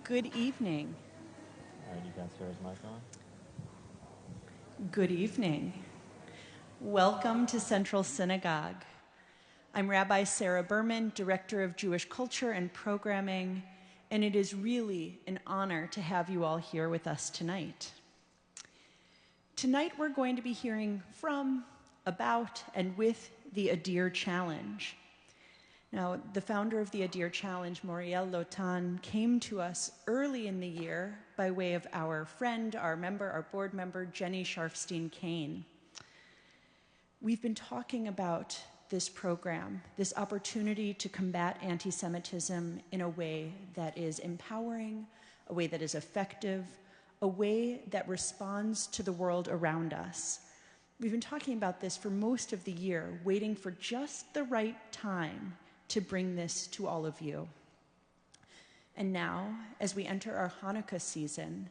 Good evening. All right, you guys hear his mic on? Good evening. Welcome to Central Synagogue. I'm Rabbi Sarah Berman, Director of Jewish Culture and Programming, and it is really an honor to have you all here with us tonight. Tonight we're going to be hearing from, about, and with the Adir Challenge. Now, the founder of the Adir Challenge, Moriel Lotan, came to us early in the year by way of our friend, our board member, Jenny Sharfstein-Kane. We've been talking about this program, this opportunity to combat anti-Semitism in a way that is empowering, a way that is effective, a way that responds to the world around us. We've been talking about this for most of the year, waiting for just the right time to bring this to all of you. And now, as we enter our Hanukkah season,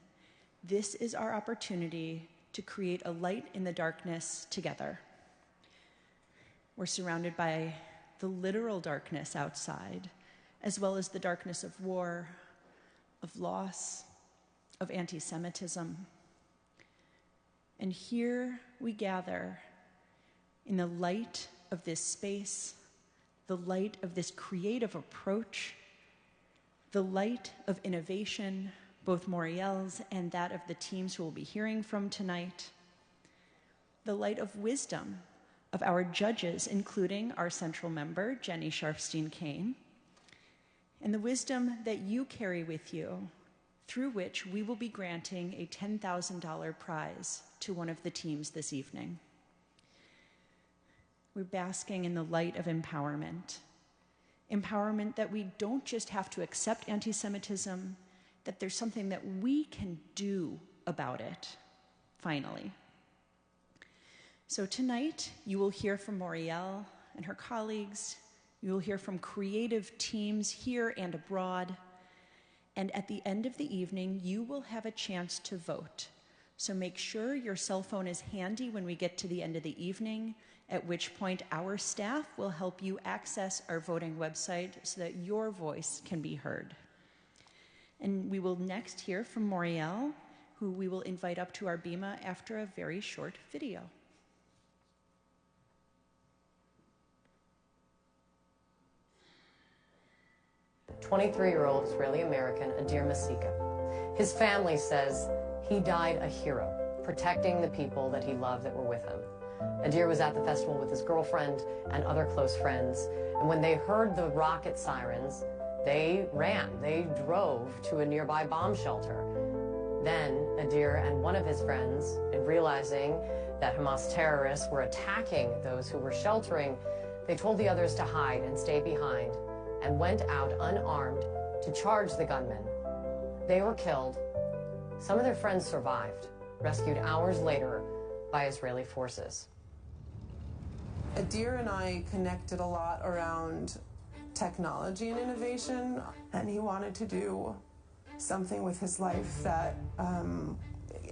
this is our opportunity to create a light in the darkness together. We're surrounded by the literal darkness outside, as well as the darkness of war, of loss, of anti-Semitism. And here we gather in the light of this space, the light of this creative approach, the light of innovation, both Moriel's and that of the teams who will be hearing from tonight, the light of wisdom of our judges, including our central member, Jenny Sharfstein-Kane, and the wisdom that you carry with you, through which we will be granting a $10,000 prize to one of the teams this evening. We're basking in the light of empowerment. Empowerment that we don't just have to accept anti-Semitism, that there's something that we can do about it, finally. So tonight, you will hear from Moriel and her colleagues. You will hear from creative teams here and abroad. And at the end of the evening, you will have a chance to vote. So make sure your cell phone is handy when we get to the end of the evening, at which point our staff will help you access our voting website so that your voice can be heard. And we will next hear from Moriel, who we will invite up to our bima after a very short video. 23-year-old Israeli-American Adir Masika. His family says he died a hero, protecting the people that he loved that were with him. Adir was at the festival with his girlfriend and other close friends, and when they heard the rocket sirens, they ran. They drove to a nearby bomb shelter. Then Adir and one of his friends, in realizing that Hamas terrorists were attacking those who were sheltering, they told the others to hide and stay behind, and went out unarmed to charge the gunmen. They were killed. Some of their friends survived, rescued hours later by Israeli forces. Adir and I connected a lot around technology and innovation, and he wanted to do something with his life that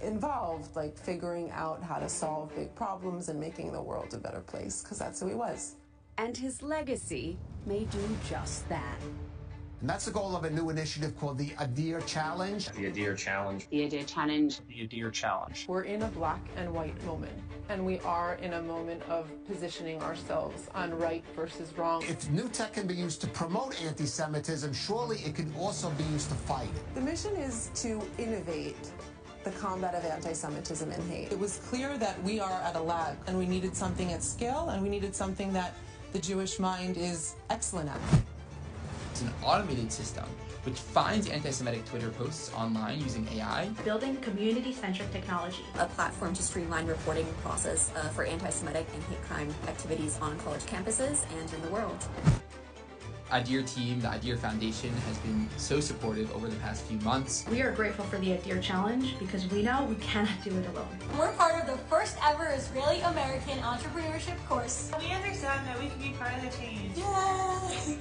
involved like figuring out how to solve big problems and making the world a better place, because that's who he was. And his legacy may do just that. And that's the goal of a new initiative called the Adir Challenge. The Adir Challenge. The Adir Challenge. The Adir Challenge. We're in a black and white moment, and we are in a moment of positioning ourselves on right versus wrong. If new tech can be used to promote anti-Semitism, surely it can also be used to fight it. The mission is to innovate the combat of anti-Semitism and hate. It was clear that we are at a lag, and we needed something at scale, and we needed something that the Jewish mind is excellent at. It's an automated system which finds anti-Semitic Twitter posts online using AI. Building community-centric technology. A platform to streamline reporting process for anti-Semitic and hate crime activities on college campuses and in the world. Adir team, the Adir Foundation, has been so supportive over the past few months. We are grateful for the Adir Challenge because we know we cannot do it alone. We're part of the first ever Israeli-American entrepreneurship course. We understand that we can be part of the change. Yay!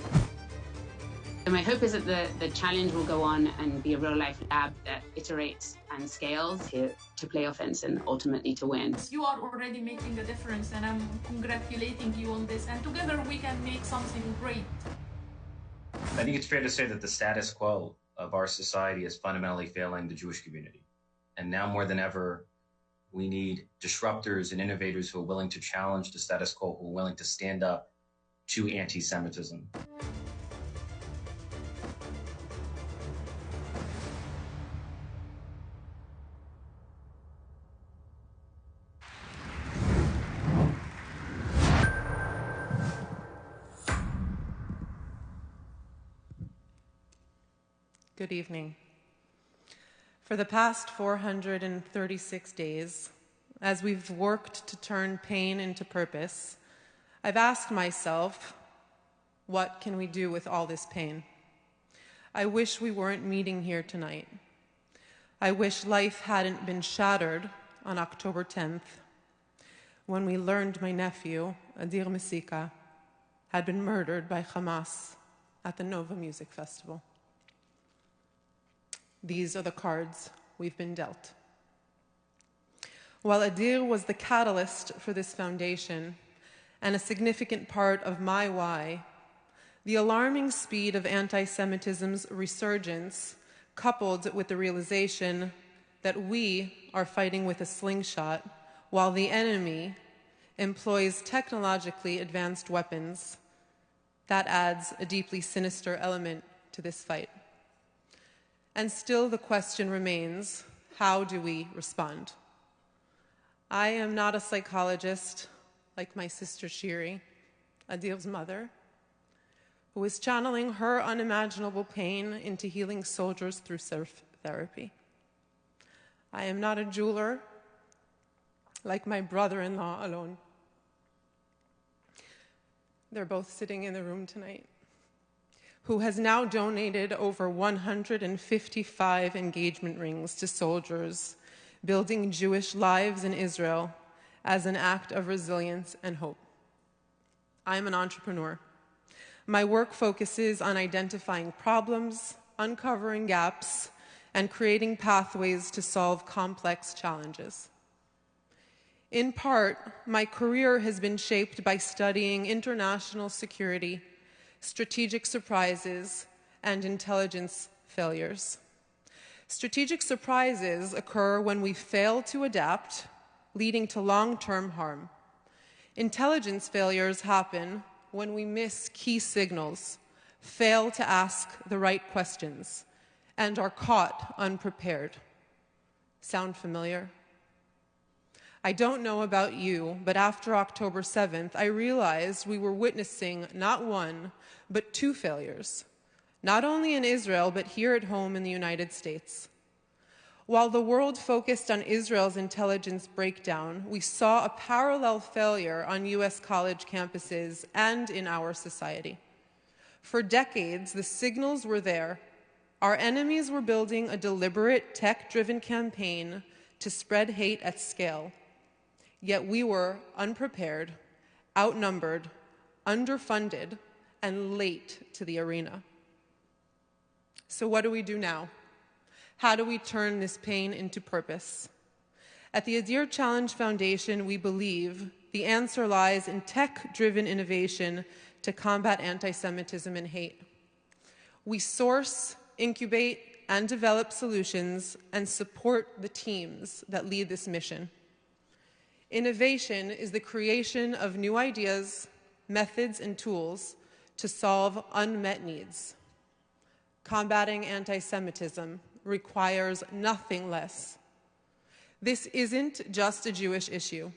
And my hope is that the challenge will go on and be a real-life lab that iterates and scales to play offense and ultimately to win. You are already making a difference, and I'm congratulating you on this, and together we can make something great. I think it's fair to say that the status quo of our society is fundamentally failing the Jewish community. And now more than ever, we need disruptors and innovators who are willing to challenge the status quo, who are willing to stand up to anti-Semitism. Good evening. For the past 436 days, as we've worked to turn pain into purpose, I've asked myself, what can we do with all this pain? I wish we weren't meeting here tonight. I wish life hadn't been shattered on October 10th, when we learned my nephew, Adir Mesika, had been murdered by Hamas at the Nova Music Festival. These are the cards we've been dealt. While Adir was the catalyst for this foundation and a significant part of my why, the alarming speed of anti-Semitism's resurgence, coupled with the realization that we are fighting with a slingshot while the enemy employs technologically advanced weapons, that adds a deeply sinister element to this fight. And still the question remains, how do we respond? I am not a psychologist like my sister Shiri, Adir's mother, who is channeling her unimaginable pain into healing soldiers through surf therapy. I am not a jeweler like my brother-in-law Alon. They're both sitting in the room tonight, who has now donated over 155 engagement rings to soldiers, building Jewish lives in Israel as an act of resilience and hope. I am an entrepreneur. My work focuses on identifying problems, uncovering gaps, and creating pathways to solve complex challenges. In part, my career has been shaped by studying international security, strategic surprises, and intelligence failures. Strategic surprises occur when we fail to adapt, leading to long-term harm. Intelligence failures happen when we miss key signals, fail to ask the right questions, and are caught unprepared. Sound familiar? I don't know about you, but after October 7th, I realized we were witnessing not one, but two failures, not only in Israel, but here at home in the United States. While the world focused on Israel's intelligence breakdown, we saw a parallel failure on US college campuses and in our society. For decades, the signals were there. Our enemies were building a deliberate, tech-driven campaign to spread hate at scale. Yet we were unprepared, outnumbered, underfunded, and late to the arena. So what do we do now? How do we turn this pain into purpose? At the Adir Challenge Foundation, we believe the answer lies in tech-driven innovation to combat anti-Semitism and hate. We source, incubate, and develop solutions and support the teams that lead this mission. Innovation is the creation of new ideas, methods, and tools to solve unmet needs. Combating anti-Semitism requires nothing less. This isn't just a Jewish issue.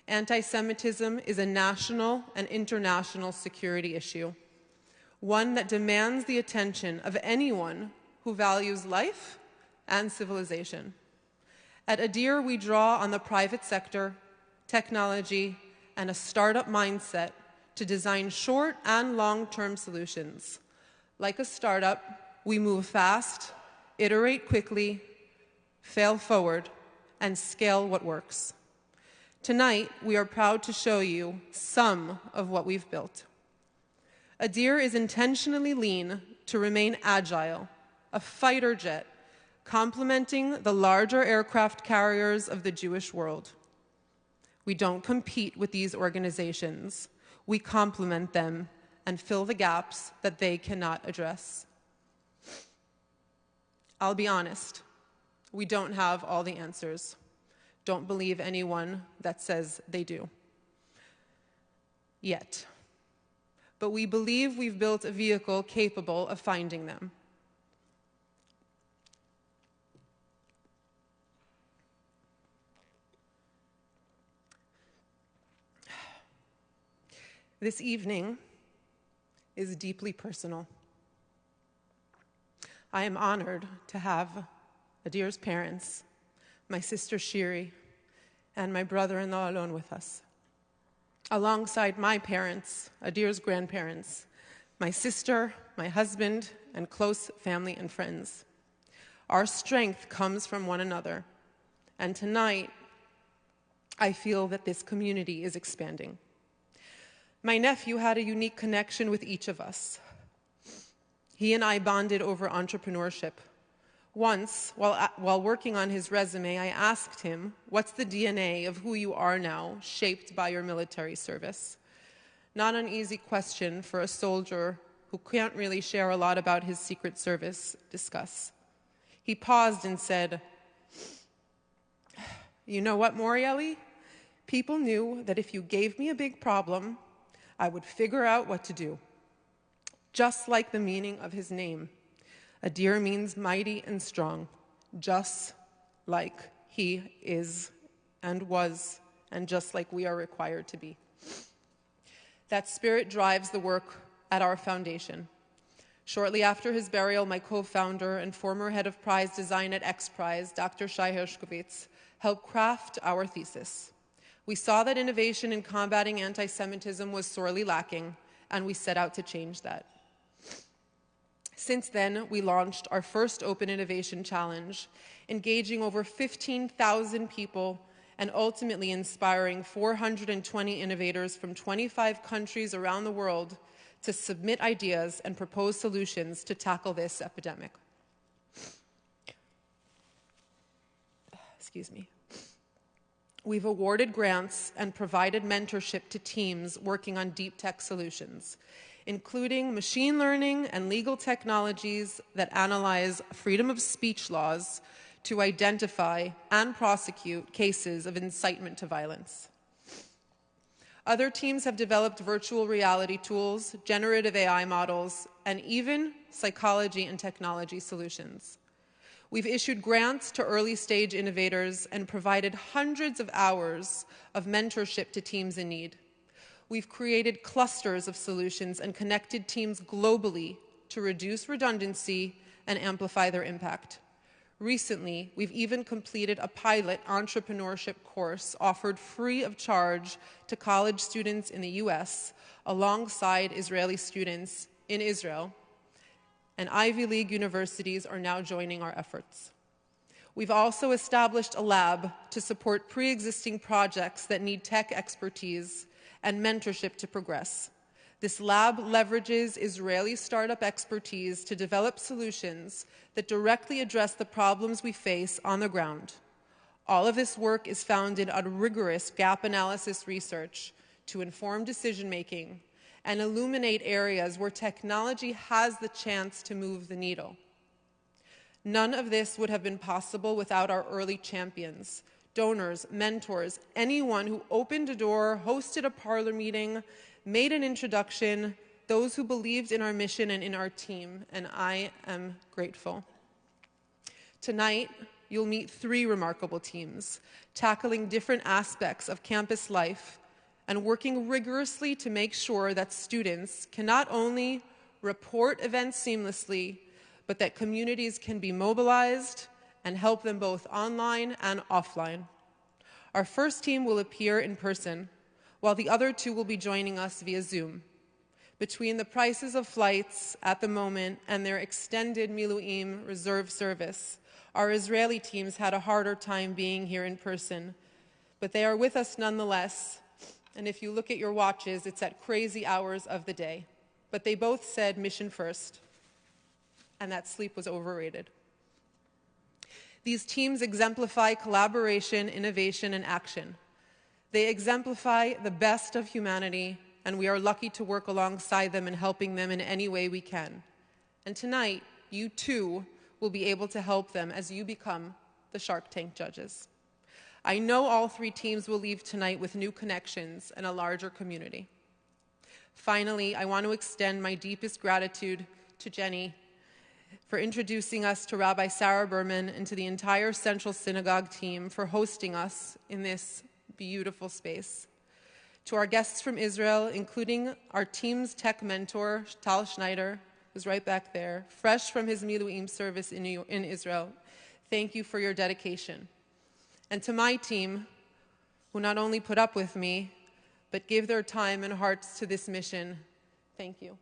Anti-Semitism is a national and international security issue, one that demands the attention of anyone who values life and civilization. At Adir, we draw on the private sector, technology, and a startup mindset to design short and long-term solutions. Like a startup, we move fast, iterate quickly, fail forward, and scale what works. Tonight, we are proud to show you some of what we've built. Adir is intentionally lean to remain agile, a fighter jet, complementing the larger aircraft carriers of the Jewish world. We don't compete with these organizations. We complement them and fill the gaps that they cannot address. I'll be honest, we don't have all the answers. Don't believe anyone that says they do. Yet. But we believe we've built a vehicle capable of finding them. This evening is deeply personal. I am honored to have Adir's parents, my sister Shiri, and my brother-in-law Alon with us. Alongside my parents, Adir's grandparents, my sister, my husband, and close family and friends. Our strength comes from one another, and tonight I feel that this community is expanding. My nephew had a unique connection with each of us. He and I bonded over entrepreneurship. Once, while working on his resume, I asked him, "What's the DNA of who you are now, shaped by your military service?" Not an easy question for a soldier who can't really share a lot about his Secret Service discuss. He paused and said, "You know what, Morielli? People knew that if you gave me a big problem, I would figure out what to do." Just like the meaning of his name. Adir means mighty and strong, just like he is and was, and just like we are required to be. That spirit drives the work at our foundation. Shortly after his burial, my co-founder and former head of prize design at X Prize, Dr. Shai Hershkovitz, helped craft our thesis. We saw that innovation in combating anti-Semitism was sorely lacking, and we set out to change that. Since then, we launched our first Open Innovation Challenge, engaging over 15,000 people and ultimately inspiring 420 innovators from 25 countries around the world to submit ideas and propose solutions to tackle this epidemic. Excuse me. We've awarded grants and provided mentorship to teams working on deep tech solutions, including machine learning and legal technologies that analyze freedom of speech laws to identify and prosecute cases of incitement to violence. Other teams have developed virtual reality tools, generative AI models, and even psychology and technology solutions. We've issued grants to early-stage innovators and provided hundreds of hours of mentorship to teams in need. We've created clusters of solutions and connected teams globally to reduce redundancy and amplify their impact. Recently, we've even completed a pilot entrepreneurship course offered free of charge to college students in the US, alongside Israeli students in Israel, and Ivy League universities are now joining our efforts. We've also established a lab to support pre-existing projects that need tech expertise and mentorship to progress. This lab leverages Israeli startup expertise to develop solutions that directly address the problems we face on the ground. All of this work is founded on rigorous gap analysis research to inform decision-making and illuminate areas where technology has the chance to move the needle. None of this would have been possible without our early champions, donors, mentors, anyone who opened a door, hosted a parlor meeting, made an introduction, those who believed in our mission and in our team, and I am grateful. Tonight, you'll meet 3 remarkable teams, tackling different aspects of campus life and working rigorously to make sure that students can not only report events seamlessly, but that communities can be mobilized and help them both online and offline. Our first team will appear in person, while the other 2 will be joining us via Zoom. Between the prices of flights at the moment and their extended Miluim reserve service, our Israeli teams had a harder time being here in person, but they are with us nonetheless, and if you look at your watches, it's at crazy hours of the day. But they both said mission first, and that sleep was overrated. These teams exemplify collaboration, innovation, and action. They exemplify the best of humanity, and we are lucky to work alongside them and helping them in any way we can. And tonight, you too will be able to help them as you become the Shark Tank judges. I know all 3 teams will leave tonight with new connections and a larger community. Finally, I want to extend my deepest gratitude to Jenny for introducing us to Rabbi Sarah Berman and to the entire Central Synagogue team for hosting us in this beautiful space. To our guests from Israel, including our team's tech mentor, Tal Schneider, who's right back there, fresh from his Miluim service in Israel, thank you for your dedication. And to my team, who not only put up with me, but gave their time and hearts to this mission, thank you.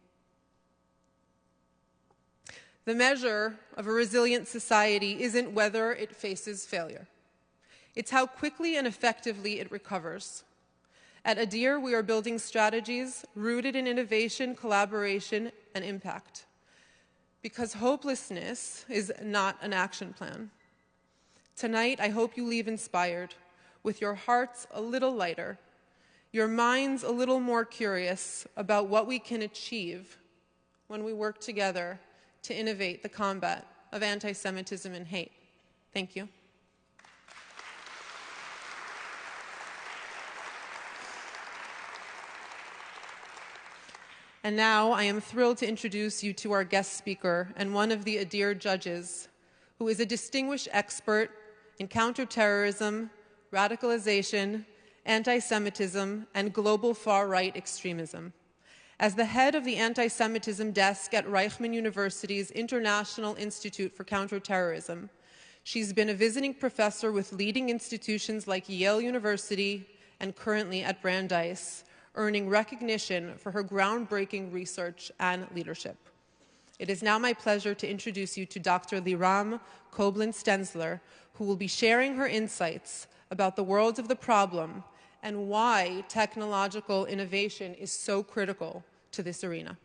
The measure of a resilient society isn't whether it faces failure. It's how quickly and effectively it recovers. At Adir, we are building strategies rooted in innovation, collaboration, and impact. Because hopelessness is not an action plan. Tonight, I hope you leave inspired, with your hearts a little lighter, your minds a little more curious about what we can achieve when we work together to innovate the combat of anti-Semitism and hate. Thank you. And now I am thrilled to introduce you to our guest speaker and one of the Adir judges, who is a distinguished expert in counterterrorism, radicalization, anti-Semitism, and global far-right extremism. As the head of the anti-Semitism desk at Reichman University's International Institute for Counterterrorism, she's been a visiting professor with leading institutions like Yale University and currently at Brandeis, earning recognition for her groundbreaking research and leadership. It is now my pleasure to introduce you to Dr. Liram Koblenz-Stenzler, who will be sharing her insights about the world of the problem and why technological innovation is so critical to this arena.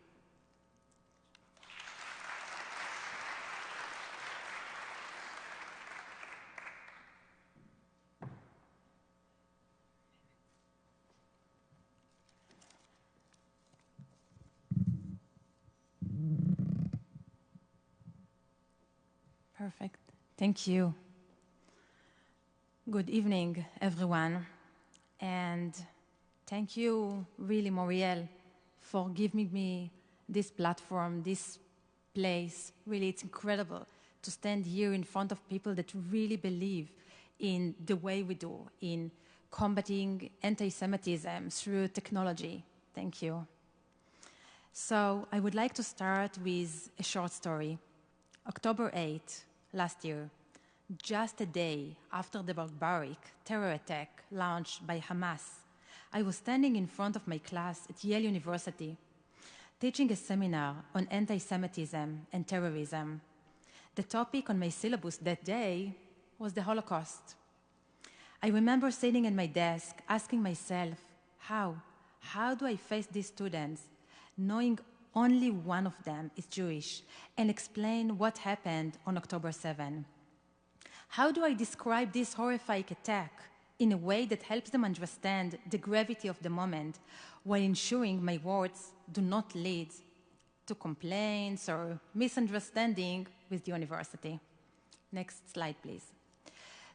Perfect. Thank you. Good evening, everyone. And thank you, really, Moriel, for giving me this platform, this place. Really, it's incredible to stand here in front of people that really believe in the way we do, in combating anti-Semitism through technology. Thank you. So I would like to start with a short story. October 8th, last year, just a day after the barbaric terror attack launched by Hamas, I was standing in front of my class at Yale University, teaching a seminar on anti-Semitism and terrorism. The topic on my syllabus that day was the Holocaust. I remember sitting at my desk asking myself, how do I face these students, knowing only one of them is Jewish, and explain what happened on October 7? How do I describe this horrific attack in a way that helps them understand the gravity of the moment while ensuring my words do not lead to complaints or misunderstanding with the university? Next slide, please.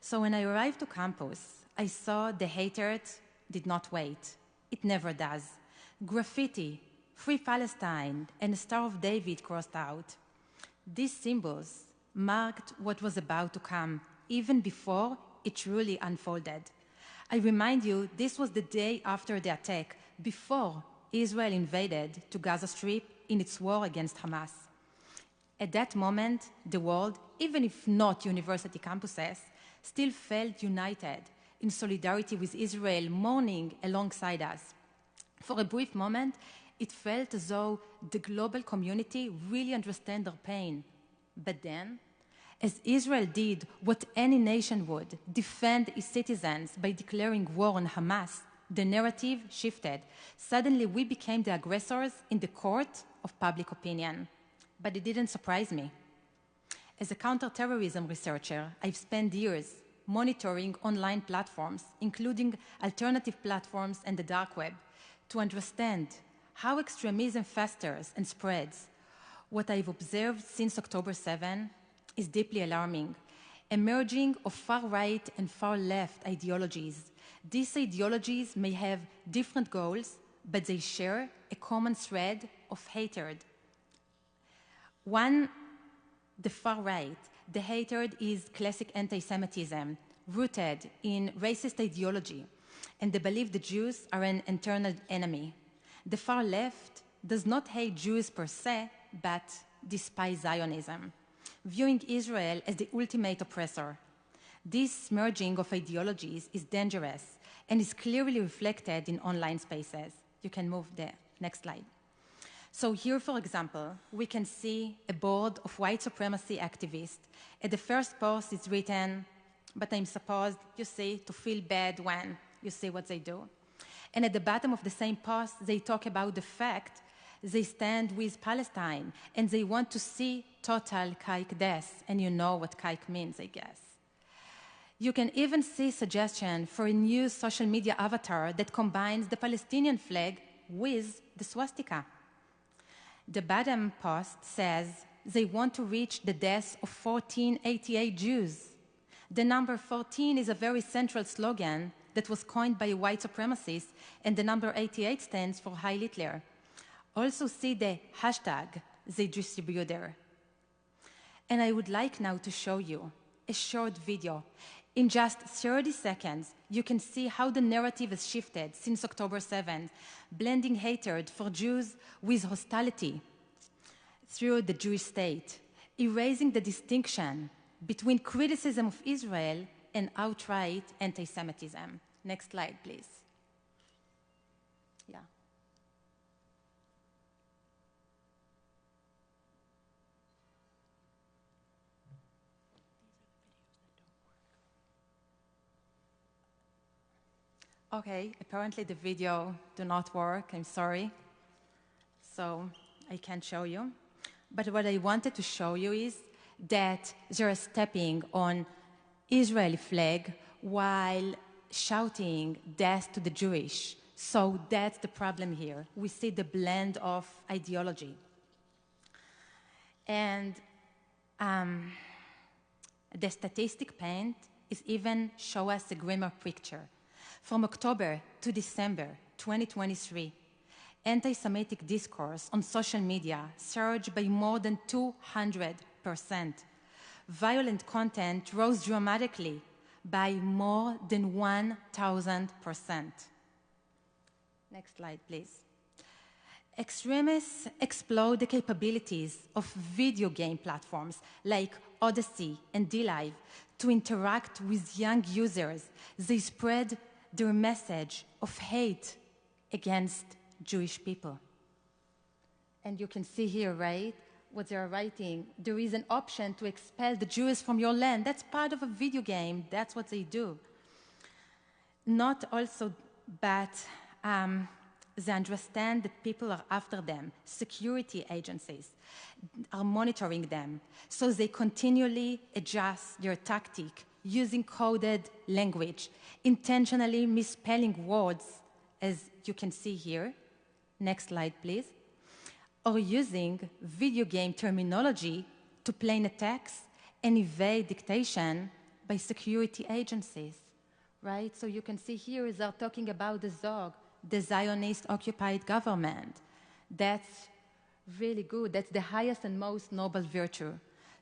So when I arrived to campus, I saw the hatred did not wait. It never does. Graffiti, Free Palestine, and the Star of David crossed out. These symbols marked what was about to come, even before it truly unfolded. I remind you, this was the day after the attack, before Israel invaded to Gaza Strip in its war against Hamas. At that moment, the world, even if not university campuses, still felt united in solidarity with Israel, mourning alongside us. For a brief moment, it felt as though the global community really understood their pain. But then, as Israel did what any nation would, defend its citizens by declaring war on Hamas, the narrative shifted. Suddenly, we became the aggressors in the court of public opinion. But it didn't surprise me. As a counterterrorism researcher, I've spent years monitoring online platforms, including alternative platforms and the dark web, to understand how extremism festers and spreads. What I've observed since October 7 is deeply alarming. Emerging of far-right and far-left ideologies. These ideologies may have different goals, but they share a common thread of hatred. One, the far right, the hatred is classic anti-Semitism, rooted in racist ideology, and the belief the Jews are an internal enemy. The far left does not hate Jews per se, but despise Zionism, viewing Israel as the ultimate oppressor. This merging of ideologies is dangerous and is clearly reflected in online spaces. You can move the next slide. So here, for example, we can see a board of white supremacy activists. At the first post, it's written, but I'm supposed, you see, to feel bad when you see what they do. And at the bottom of the same post, they talk about the fact they stand with Palestine and they want to see total kaik death. And you know what kaik means, I guess. You can even see suggestion for a new social media avatar that combines the Palestinian flag with the swastika. The bottom post says they want to reach the deaths of 1488 Jews. The number 14 is a very central slogan that was coined by a white supremacist, and the number 88 stands for Heil Hitler. Also see the hashtag they distribute there. And I would like now to show you a short video. In just 30 seconds, you can see how the narrative has shifted since October 7th, blending hatred for Jews with hostility through the Jewish state, erasing the distinction between criticism of Israel and outright anti-Semitism. Next slide, please. Yeah. Okay, apparently the video do not work, I'm sorry. So I can't show you. But what I wanted to show you is that they're stepping on Israeli flag while shouting death to the Jewish. So that's the problem here. We see the blend of ideology. And the statistic paint is even show us a grimmer picture. From October to December 2023, anti-Semitic discourse on social media surged by more than 200%. Violent content rose dramatically by more than 1,000%. Next slide, please. Extremists explode the capabilities of video game platforms like Odyssey and DLive to interact with young users. They spread their message of hate against Jewish people. And you can see here, right, what they are writing. There is an option to expel the Jews from your land. That's part of a video game. That's what they do. Not also, but they understand that people are after them. Security agencies are monitoring them. So they continually adjust their tactic using coded language, intentionally misspelling words, as you can see here. Next slide, please. Or using video game terminology to plain a text and evade dictation by security agencies, right? So you can see here they're talking about the Zog, the Zionist-occupied government. That's really good. That's the highest and most noble virtue.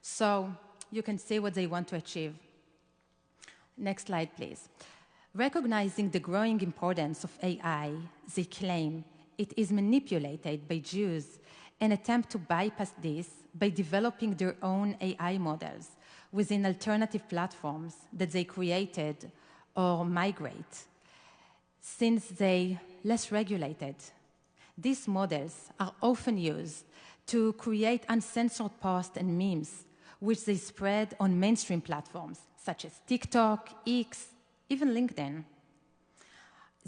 So you can see what they want to achieve. Next slide, please. Recognizing the growing importance of AI, they claim it is manipulated by Jews and attempt to bypass this by developing their own AI models within alternative platforms that they created or migrate, since they less regulated. These models are often used to create uncensored posts and memes, which they spread on mainstream platforms such as TikTok, X, even LinkedIn.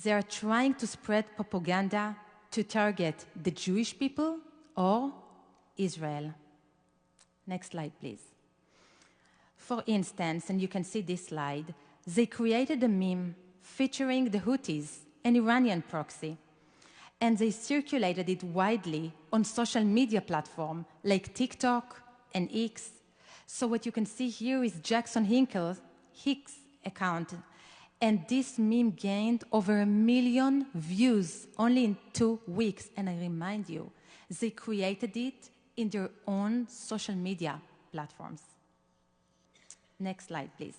They are trying to spread propaganda to target the Jewish people or Israel. Next slide, please. For instance, and you can see this slide, they created a meme featuring the Houthis, an Iranian proxy, and they circulated it widely on social media platforms like TikTok and X. So what you can see here is Jackson Hicks' account, and this meme gained over 1 million views only in 2 weeks. And I remind you, they created it in their own social media platforms. Next slide, please.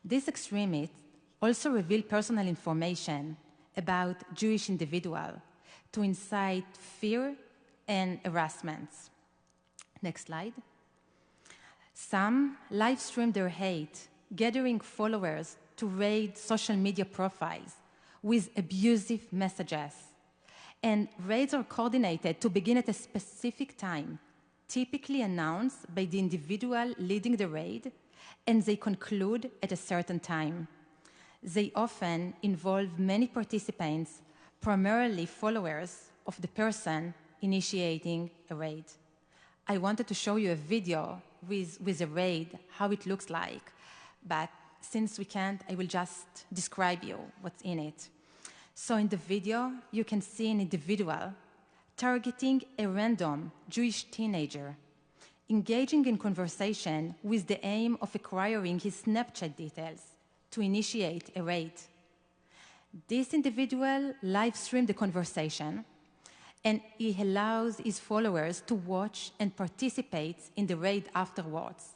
These extremists also reveal personal information about Jewish individuals to incite fear and harassment. Next slide. Some live stream their hate, gathering followers to raid social media profiles with abusive messages. And raids are coordinated to begin at a specific time, typically announced by the individual leading the raid, and they conclude at a certain time. They often involve many participants, primarily followers of the person initiating a raid. I wanted to show you a video with a raid, how it looks like, but since we can't, I will just describe you what's in it. So in the video, you can see an individual targeting a random Jewish teenager, engaging in conversation with the aim of acquiring his Snapchat details to initiate a raid. This individual live streamed the conversation, and he allows his followers to watch and participate in the raid afterwards.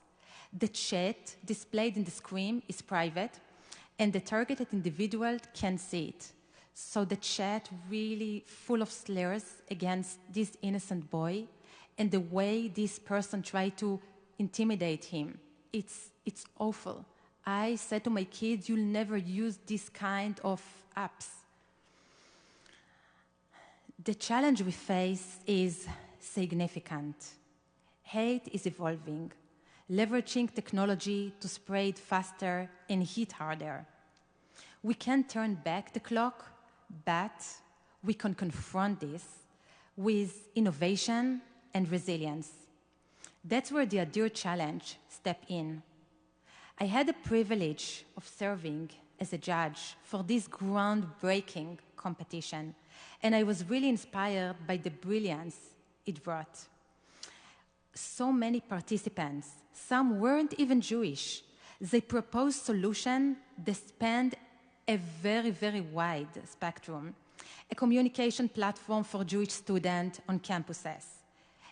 The chat displayed in the screen is private, and the targeted individual can see it. So the chat really full of slurs against this innocent boy, and the way this person tried to intimidate him, it's awful. I said to my kids, you'll never use this kind of apps. The challenge we face is significant. Hate is evolving, leveraging technology to spread faster and hit harder. We can't turn back the clock, but we can confront this with innovation and resilience. That's where the Adir Challenge steps in. I had the privilege of serving as a judge for this groundbreaking competition, and I was really inspired by the brilliance it brought. So many participants, some weren't even Jewish. They proposed solutions that spanned a very, very wide spectrum. A communication platform for Jewish students on campuses,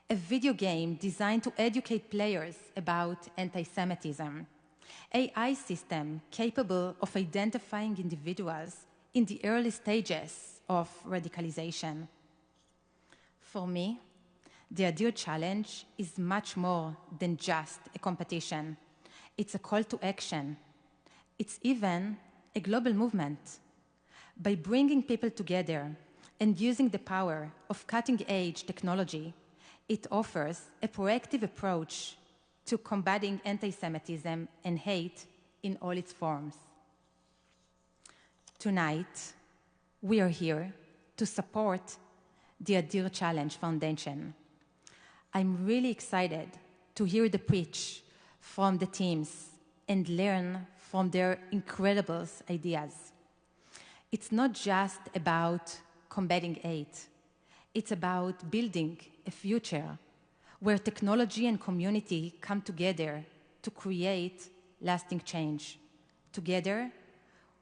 a video game designed to educate players about anti-Semitism, AI system capable of identifying individuals in the early stages of radicalization. For me, the Adir Challenge is much more than just a competition. It's a call to action. It's even a global movement. By bringing people together and using the power of cutting-edge technology, it offers a proactive approach to combating anti-Semitism and hate in all its forms. Tonight, we are here to support the Adir Challenge Foundation. I'm really excited to hear the pitch from the teams and learn from their incredible ideas. It's not just about combating hate. It's about building a future where technology and community come together to create lasting change. Together,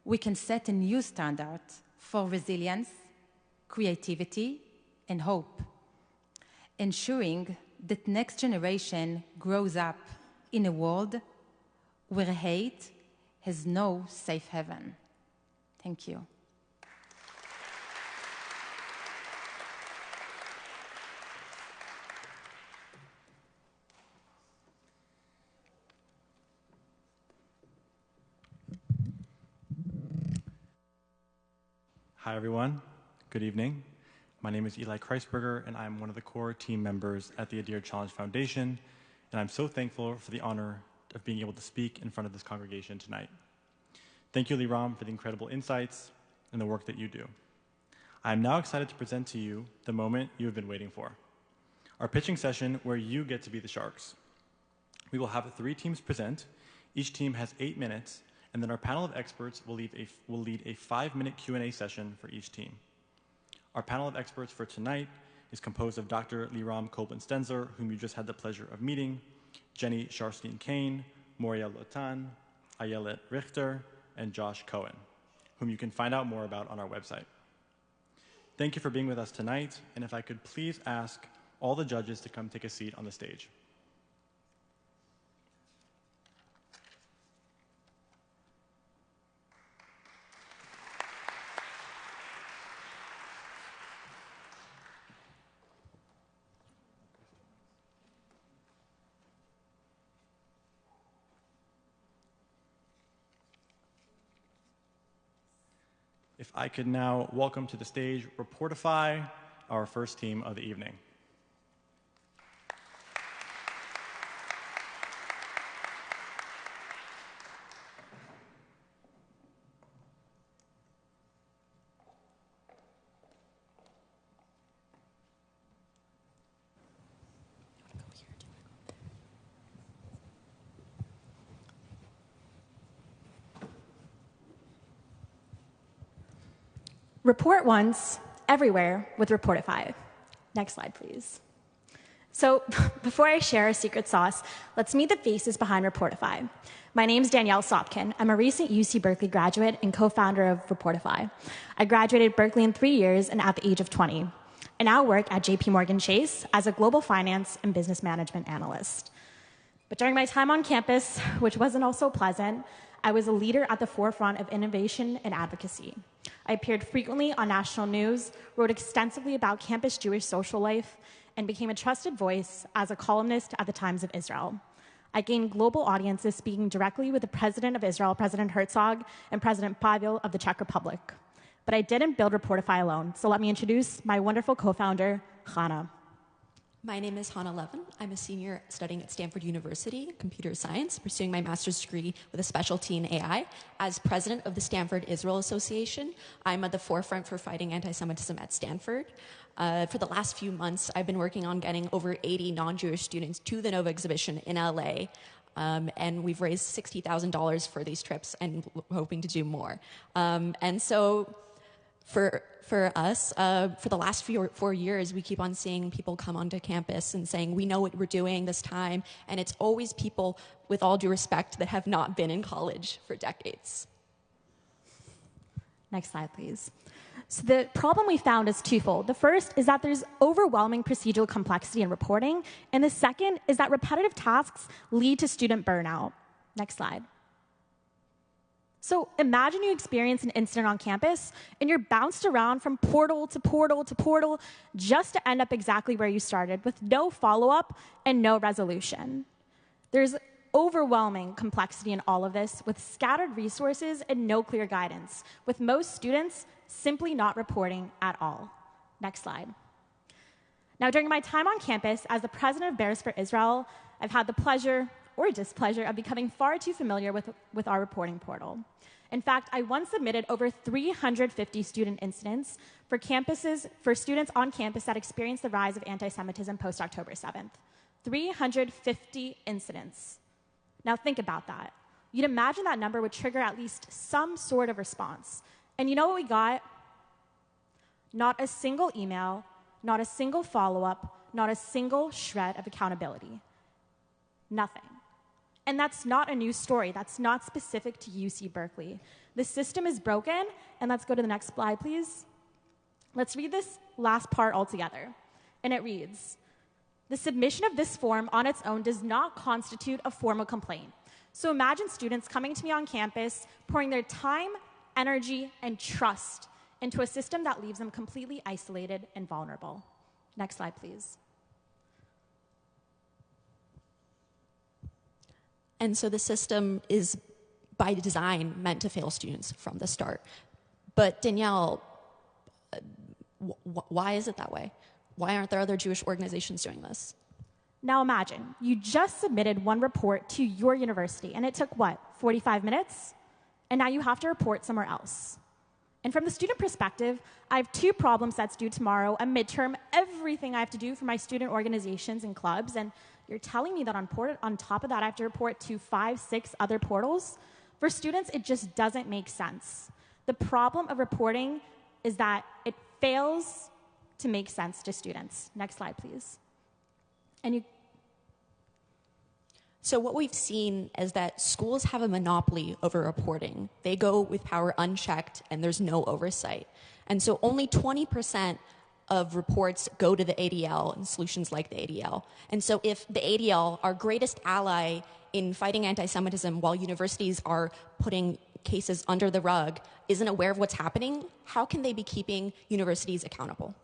we can set a new standard for resilience, creativity, and hope, ensuring that next generation grows up in a world where hate has no safe haven. Thank you. Hi, everyone. Good evening. My name is Eli Kreisberger, and I'm one of the core team members at the Adir Challenge Foundation, and I'm so thankful for the honor of being able to speak in front of this congregation tonight. Thank you, Liram, for the incredible insights and the work that you do. I am now excited to present to you the moment you have been waiting for, our pitching session where you get to be the sharks. We will have 3 teams present. Each team has 8 minutes, and then our panel of experts will lead a 5-minute Q&A session for each team. Our panel of experts for tonight is composed of Dr. Liram Kolben-Stenzler, whom you just had the pleasure of meeting, Jenny Sharstein-Kane, Moriel Lotan, Ayelet Richter, and Josh Cohen, whom you can find out more about on our website. Thank you for being with us tonight, and if I could please ask all the judges to come take a seat on the stage. If I could now welcome to the stage Reportify, our first team of the evening. Report once, everywhere with Reportify. Next slide, please. So before I share our secret sauce, let's meet the faces behind Reportify. My name's Danielle Sopkin. I'm a recent UC Berkeley graduate and co-founder of Reportify. I graduated Berkeley in 3 years and at the age of 20. I now work at JP Morgan Chase as a global finance and business management analyst. But during my time on campus, which wasn't also pleasant, I was a leader at the forefront of innovation and advocacy. I appeared frequently on national news, wrote extensively about campus Jewish social life, and became a trusted voice as a columnist at the Times of Israel. I gained global audiences speaking directly with the President of Israel, President Herzog, and President Pavel of the Czech Republic. But I didn't build Reportify alone, so let me introduce my wonderful co-founder, Chana. My name is Hannah Levin. I'm a senior studying at Stanford University, computer science, pursuing my master's degree with a specialty in AI. As president of the Stanford Israel Association, I'm at the forefront for fighting anti-Semitism at Stanford. For the last few months, I've been working on getting over 80 non-Jewish students to the NOVA exhibition in LA. And we've raised $60,000 for these trips and hoping to do more. And so for us, for the last 4 years, we keep on seeing people come onto campus and saying, we know what we're doing this time. And it's always people, with all due respect, that have not been in college for decades. Next slide, please. So the problem we found is twofold. The first is that there's overwhelming procedural complexity in reporting. And the second is that repetitive tasks lead to student burnout. Next slide. So imagine you experience an incident on campus and you're bounced around from portal to portal to portal just to end up exactly where you started with no follow-up and no resolution. There's overwhelming complexity in all of this with scattered resources and no clear guidance, with most students simply not reporting at all. Next slide. Now, during my time on campus as the president of Bears for Israel, I've had the pleasure or displeasure of becoming far too familiar with our reporting portal. In fact, I once submitted over 350 student incidents for students on campus that experienced the rise of anti-Semitism post-October 7th. 350 incidents. Now think about that. You'd imagine that number would trigger at least some sort of response. And you know what we got? Not a single email, not a single follow-up, not a single shred of accountability. Nothing. And that's not a new story. That's not specific to UC Berkeley. The system is broken, and let's go to the next slide, please. Let's read this last part all together. And it reads, the submission of this form on its own does not constitute a formal complaint. So imagine students coming to me on campus, pouring their time, energy, and trust into a system that leaves them completely isolated and vulnerable. Next slide, please. And so the system is, by design, meant to fail students from the start. But Danielle, why is it that way? Why aren't there other Jewish organizations doing this? Now imagine, you just submitted one report to your university, and it took, 45 minutes? And now you have to report somewhere else. And from the student perspective, I have 2 problem sets due tomorrow, a midterm, everything I have to do for my student organizations and clubs, and you're telling me that on top of that, I have to report to 5, 6 other portals? For students, it just doesn't make sense. The problem of reporting is that it fails to make sense to students. Next slide, please. So what we've seen is that schools have a monopoly over reporting. They go with power unchecked, and there's no oversight. And so only 20% of reports go to the ADL and solutions like the ADL. And so if the ADL, our greatest ally in fighting anti-Semitism while universities are putting cases under the rug, isn't aware of what's happening, how can they be keeping universities accountable?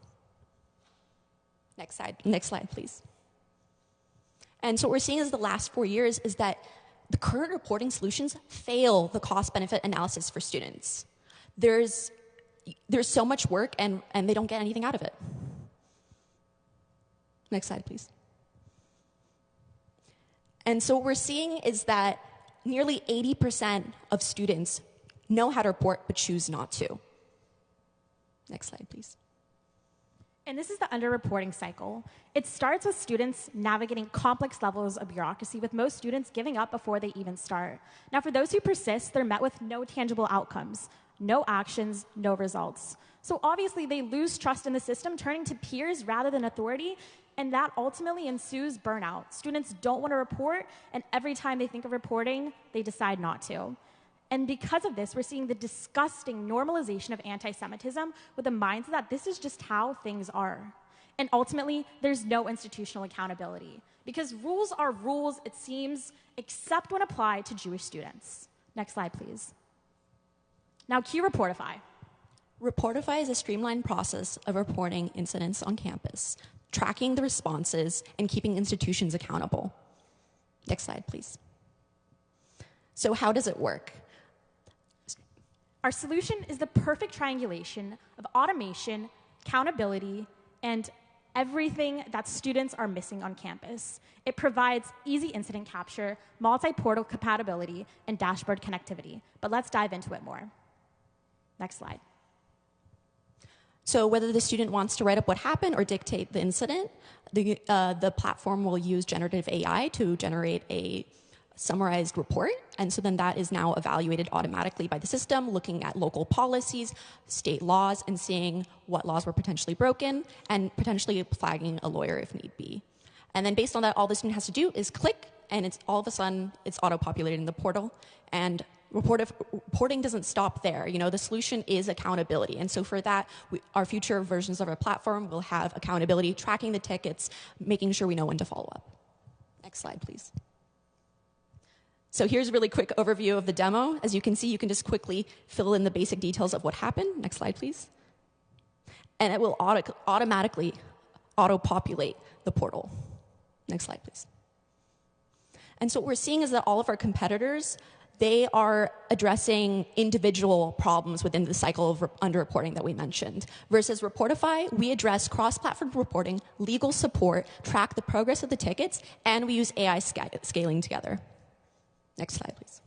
Next slide, please. And so what we're seeing is the last 4 years is that the current reporting solutions fail the cost-benefit analysis for students. There's so much work and they don't get anything out of it. Next slide, please. And so what we're seeing is that nearly 80% of students know how to report but choose not to. Next slide, please. And this is the underreporting cycle. It starts with students navigating complex levels of bureaucracy, with most students giving up before they even start. Now, for those who persist, they're met with no tangible outcomes, no actions, no results. So obviously, they lose trust in the system, turning to peers rather than authority, and that ultimately ensues burnout. Students don't want to report, and every time they think of reporting, they decide not to. And because of this, we're seeing the disgusting normalization of anti-Semitism with the mindset that this is just how things are. And ultimately, there's no institutional accountability. Because rules are rules, it seems, except when applied to Jewish students. Next slide, please. Now, cue Reportify. Reportify is a streamlined process of reporting incidents on campus, tracking the responses, and keeping institutions accountable. Next slide, please. So how does it work? Our solution is the perfect triangulation of automation, accountability, and everything that students are missing on campus. It provides easy incident capture, multi-portal compatibility, and dashboard connectivity. But let's dive into it more. Next slide. So whether the student wants to write up what happened or dictate the incident, the platform will use generative AI to generate a summarized report. And so then that is now evaluated automatically by the system, looking at local policies, state laws, and seeing what laws were potentially broken and potentially flagging a lawyer if need be. And then based on that, all the student has to do is click, and it's all of a sudden it's auto-populated in the portal. And reporting doesn't stop there. You know, the solution is accountability. And so for that, our future versions of our platform will have accountability, tracking the tickets, making sure we know when to follow up. Next slide, please. So here's a really quick overview of the demo. As you can see, you can just quickly fill in the basic details of what happened. Next slide, please. And it will automatically auto-populate the portal. Next slide, please. And so what we're seeing is that all of our competitors, they are addressing individual problems within the cycle of underreporting that we mentioned. Versus Reportify, we address cross-platform reporting, legal support, track the progress of the tickets, and we use AI scaling together. Next slide, please.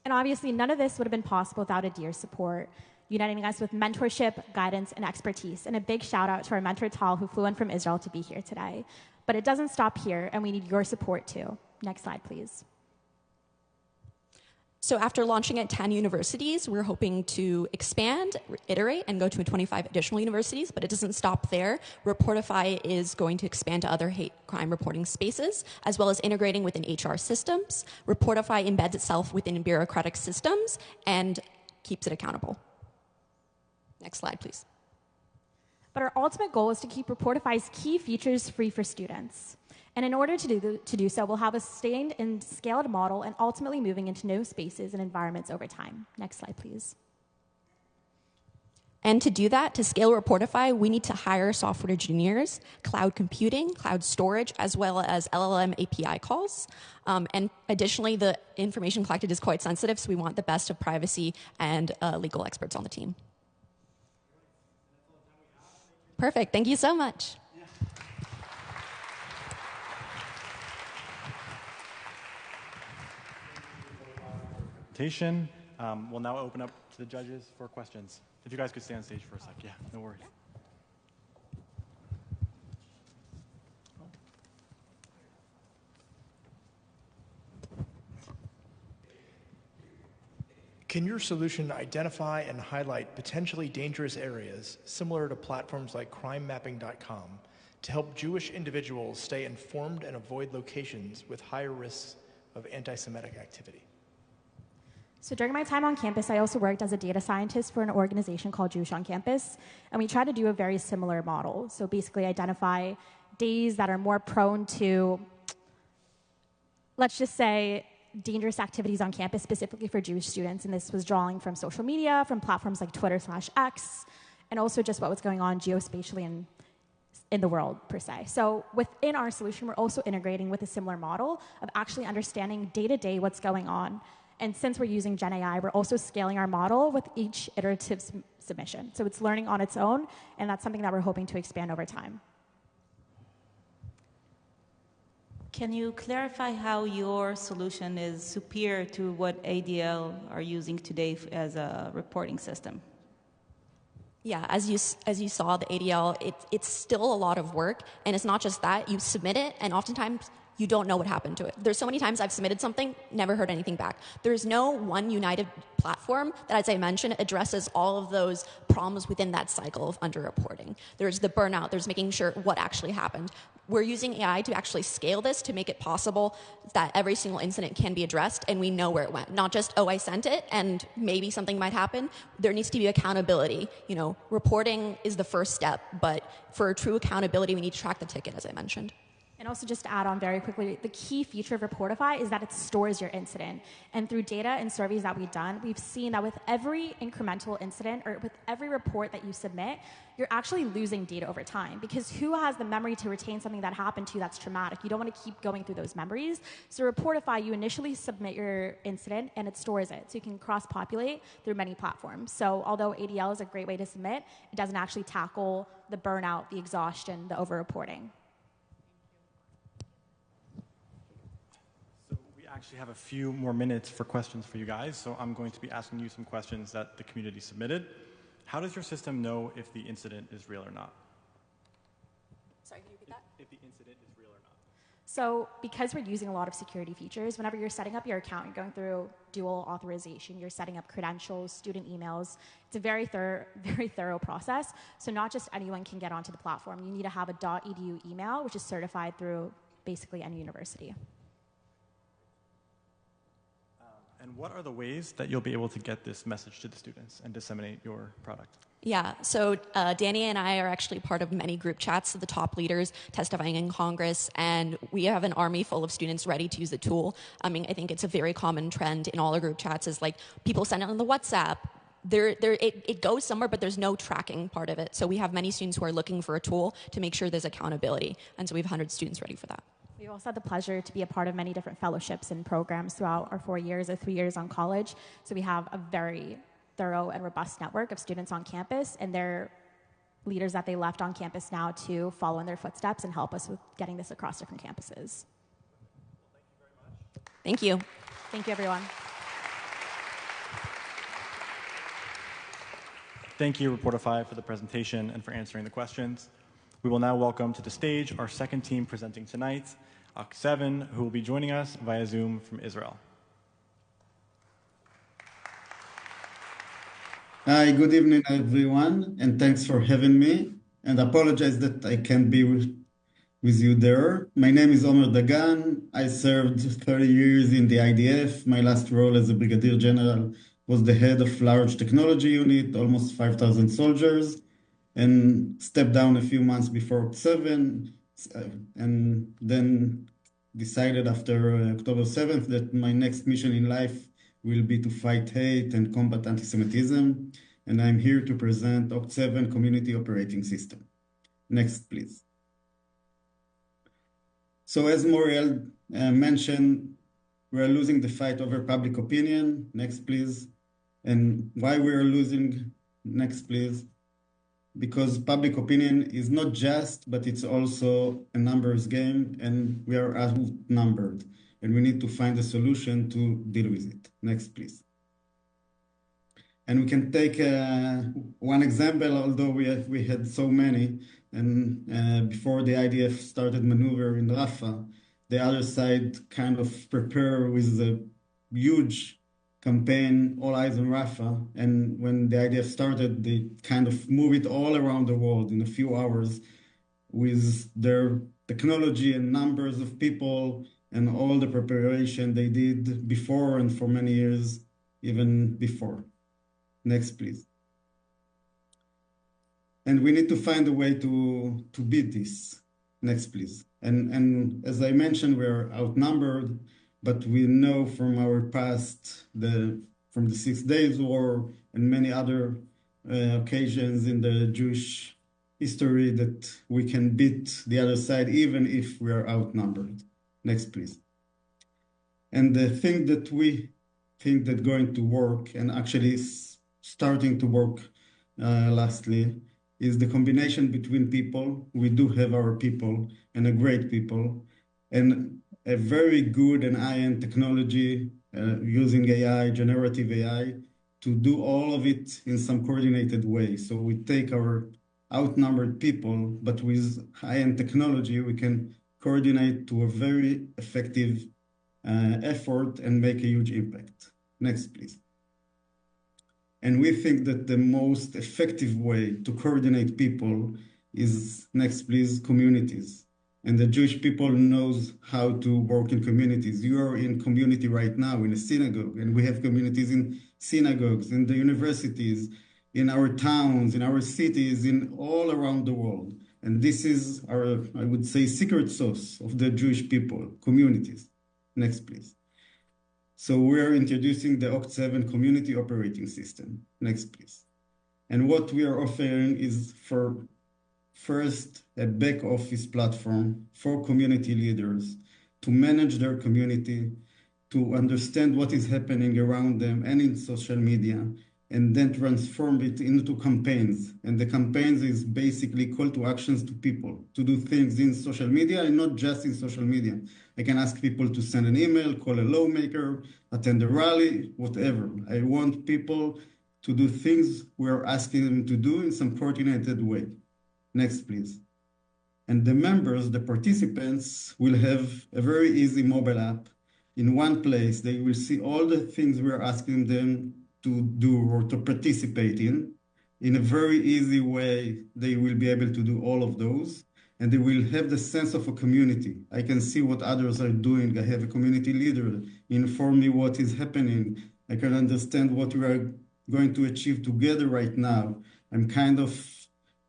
And obviously, none of this would have been possible without Adir's support, uniting us with mentorship, guidance, and expertise. And a big shout out to our mentor, Tal, who flew in from Israel to be here today. But it doesn't stop here, and we need your support too. Next slide, please. So after launching at 10 universities, we're hoping to expand, iterate, and go to 25 additional universities, but it doesn't stop there. Reportify is going to expand to other hate crime reporting spaces, as well as integrating within HR systems. Reportify embeds itself within bureaucratic systems and keeps it accountable. Next slide, please. But our ultimate goal is to keep Reportify's key features free for students. And in order to do so, we'll have a sustained and scaled model and ultimately moving into new spaces and environments over time. Next slide, please. And to do that, to scale Reportify, we need to hire software engineers, cloud computing, cloud storage, as well as LLM API calls. And additionally, the information collected is quite sensitive, so we want the best of privacy and legal experts on the team. Perfect. Thank you so much. We'll now open up to the judges for questions. If you guys could stay on stage for a sec. Yeah, no worries. Can your solution identify and highlight potentially dangerous areas similar to platforms like crimemapping.com to help Jewish individuals stay informed and avoid locations with higher risks of anti-Semitic activity? So during my time on campus, I also worked as a data scientist for an organization called Jewish on Campus, and we try to do a very similar model. So basically identify days that are more prone to, let's just say, dangerous activities on campus specifically for Jewish students, and this was drawing from social media, from platforms like Twitter/X, and also just what was going on geospatially in the world, per se. So within our solution, we're also integrating with a similar model of actually understanding day-to-day what's going on. And since we're using Gen AI, we're also scaling our model with each iterative submission. So it's learning on its own, and that's something that we're hoping to expand over time. Can you clarify how your solution is superior to what ADL are using today as a reporting system? Yeah, as you saw, the ADL, it's still a lot of work, and it's not just that. You submit it, and oftentimes you don't know what happened to it. There's so many times I've submitted something, never heard anything back. There's no one united platform that, as I mentioned, addresses all of those problems within that cycle of underreporting. There's the burnout, there's making sure what actually happened. We're using AI to actually scale this to make it possible that every single incident can be addressed and we know where it went. Not just, oh, I sent it and maybe something might happen. There needs to be accountability. Reporting is the first step, but for true accountability, we need to track the ticket, as I mentioned. And also just to add on very quickly, the key feature of Reportify is that it stores your incident. And through data and surveys that we've done, we've seen that with every incremental incident or with every report that you submit, you're actually losing data over time, because who has the memory to retain something that happened to you that's traumatic? You don't want to keep going through those memories. So Reportify, you initially submit your incident and it stores it. So you can cross-populate through many platforms. So although ADL is a great way to submit, it doesn't actually tackle the burnout, the exhaustion, the over-reporting. Actually have a few more minutes for questions for you guys, so I'm going to be asking you some questions that the community submitted. How does your system know if the incident is real or not? Sorry, can you repeat that? If the incident is real or not. So because we're using a lot of security features, whenever you're setting up your account, you're going through dual authorization, you're setting up credentials, student emails. It's a very thorough process. So not just anyone can get onto the platform. You need to have a .edu email, which is certified through basically any university. And what are the ways that you'll be able to get this message to the students and disseminate your product? Yeah, so Danny and I are actually part of many group chats of the top leaders testifying in Congress, and we have an army full of students ready to use the tool. I think it's a very common trend in all our group chats is like people send it on the WhatsApp. It goes somewhere, but there's no tracking part of it. So we have many students who are looking for a tool to make sure there's accountability, and so we have 100 students ready for that. We've also had the pleasure to be a part of many different fellowships and programs throughout our 4 years or 3 years on college. So we have a very thorough and robust network of students on campus, and they're leaders that they left on campus now to follow in their footsteps and help us with getting this across different campuses. Thank you. Thank you, everyone. Thank you, Reportify, for the presentation and for answering the questions. We will now welcome to the stage our second team presenting tonight, OC7, who will be joining us via Zoom from Israel. Hi, good evening, everyone, and thanks for having me. And I apologize that I can't be with you there. My name is Omer Dagan. I served 30 years in the IDF. My last role as a brigadier general was the head of large technology unit, almost 5,000 soldiers, and stepped down a few months before OC7, and then decided after October 7th that my next mission in life will be to fight hate and combat anti-Semitism, and I'm here to present OC7 Community Operating System. Next, please. So as Moriel mentioned, we're losing the fight over public opinion. Next, please. And why we're losing? Next, please. Because public opinion is not just, but it's also a numbers game, and we are outnumbered, and we need to find a solution to deal with it. Next, please. And we can take one example, although we had so many, and before the IDF started maneuver in Rafah, the other side kind of prepared with a huge campaign, All Eyes on Rafah, and when the IDF started, they kind of moved it all around the world in a few hours, with their technology and numbers of people and all the preparation they did before and for many years, even before. Next, please. And we need to find a way to beat this. Next, please. And as I mentioned, we're outnumbered, but we know from our past, from the 6 Days War and many other occasions in the Jewish history that we can beat the other side even if we are outnumbered. Next, please. And the thing that we think that going to work and actually is starting to work lastly is the combination between people. We do have our people and a great people and a very good and high-end technology using AI, generative AI, to do all of it in some coordinated way. So we take our outnumbered people, but with high-end technology, we can coordinate to a very effective effort and make a huge impact. Next, please. And we think that the most effective way to coordinate people is, next please, communities. And the Jewish people knows how to work in communities. You are in community right now in a synagogue, and we have communities in synagogues, in the universities, in our towns, in our cities, in all around the world. And this is our, I would say, secret sauce of the Jewish people, communities. Next, please. So we are introducing the OCT7 community operating system. Next, please. And what we are offering is first, a back office platform for community leaders to manage their community, to understand what is happening around them and in social media, and then transform it into campaigns. And the campaigns is basically call to actions to people to do things in social media and not just in social media. I can ask people to send an email, call a lawmaker, attend a rally, whatever. I want people to do things we're asking them to do in some coordinated way. Next, please. And the members, the participants, will have a very easy mobile app. In one place, they will see all the things we're asking them to do or to participate in. In a very easy way, they will be able to do all of those. And they will have the sense of a community. I can see what others are doing. I have a community leader inform me what is happening. I can understand what we are going to achieve together right now. I'm kind of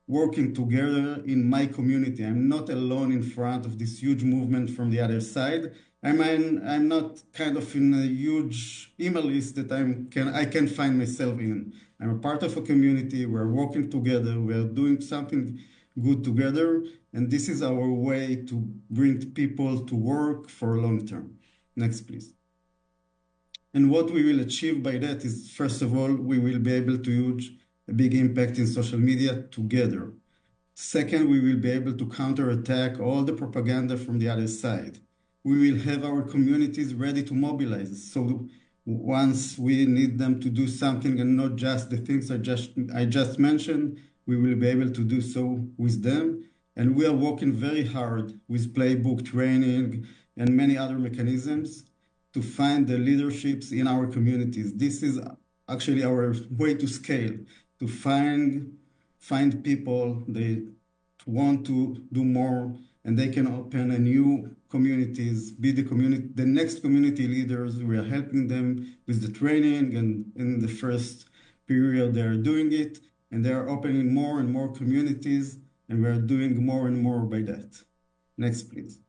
working together in my community. I'm not alone in front of this huge movement from the other side. I'm not kind of in a huge email list that I can find myself in. I'm a part of a community. We're working together. We're doing something good together. And this is our way to bring people to work for long term. Next, please. And what we will achieve by that is, first of all, we will be able to use a big impact in social media together. Second, we will be able to counterattack all the propaganda from the other side. We will have our communities ready to mobilize. So once we need them to do something and not just the things I just mentioned, we will be able to do so with them. And we are working very hard with playbook training and many other mechanisms to find the leaderships in our communities. This is actually our way to scale, to find people they want to do more, and they can open a new communities, be the next community leaders. We are helping them with the training, and in the first period they are doing it, and they are opening more and more communities, and we are doing more and more by that. Next, please.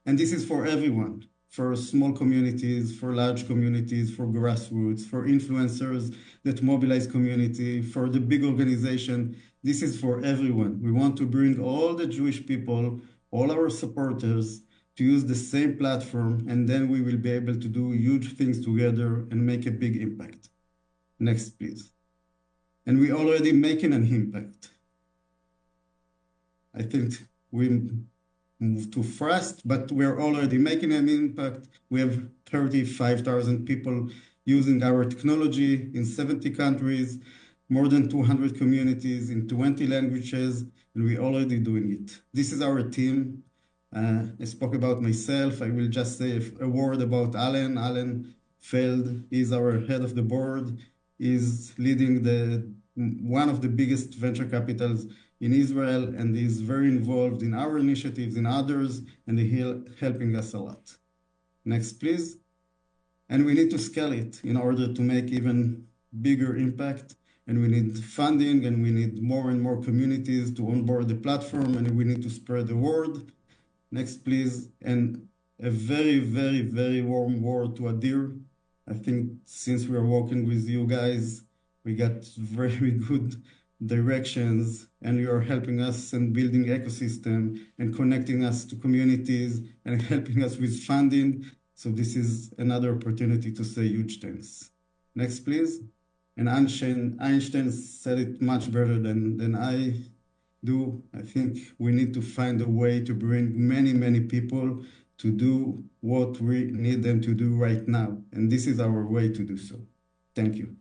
And this is for everyone, for small communities, for large communities, for grassroots, for influencers that mobilize community, for the big organization. This is for everyone. We want to bring all the Jewish people, all our supporters, to use the same platform, and then we will be able to do huge things together and make a big impact. Next, please. And we're already making an impact. I think we moved too fast, but we're already making an impact. We have 35,000 people using our technology in 70 countries, more than 200 communities in 20 languages, and we're already doing it. This is our team. I spoke about myself. I will just say a word about Alan. Alan Feld is our head of the board, is leading one of the biggest venture capitals in Israel, and he's very involved in our initiatives, in others, and he's helping us a lot. Next, please. And we need to scale it in order to make even bigger impact. And we need funding, and we need more and more communities to onboard the platform, and we need to spread the word. Next, please. And a very, very, very warm word to Adir. I think since we are working with you guys, we got very good directions, and you are helping us and building ecosystem and connecting us to communities and helping us with funding. So this is another opportunity to say huge thanks. Next, please. And Einstein said it much better than I do. I think we need to find a way to bring many, many people to do what we need them to do right now. And this is our way to do so. Thank you.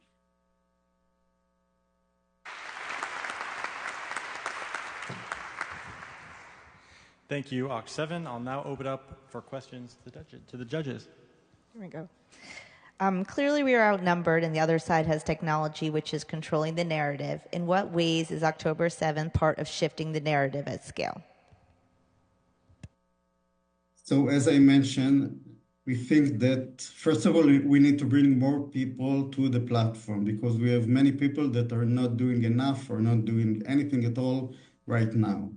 Thank you, Oct 7. I'll now open up for questions to the judges. Here we go. Clearly, we are outnumbered, and the other side has technology which is controlling the narrative. In what ways is October 7th part of shifting the narrative at scale? So as I mentioned, we think that, first of all, we need to bring more people to the platform because we have many people that are not doing enough or not doing anything at all right now.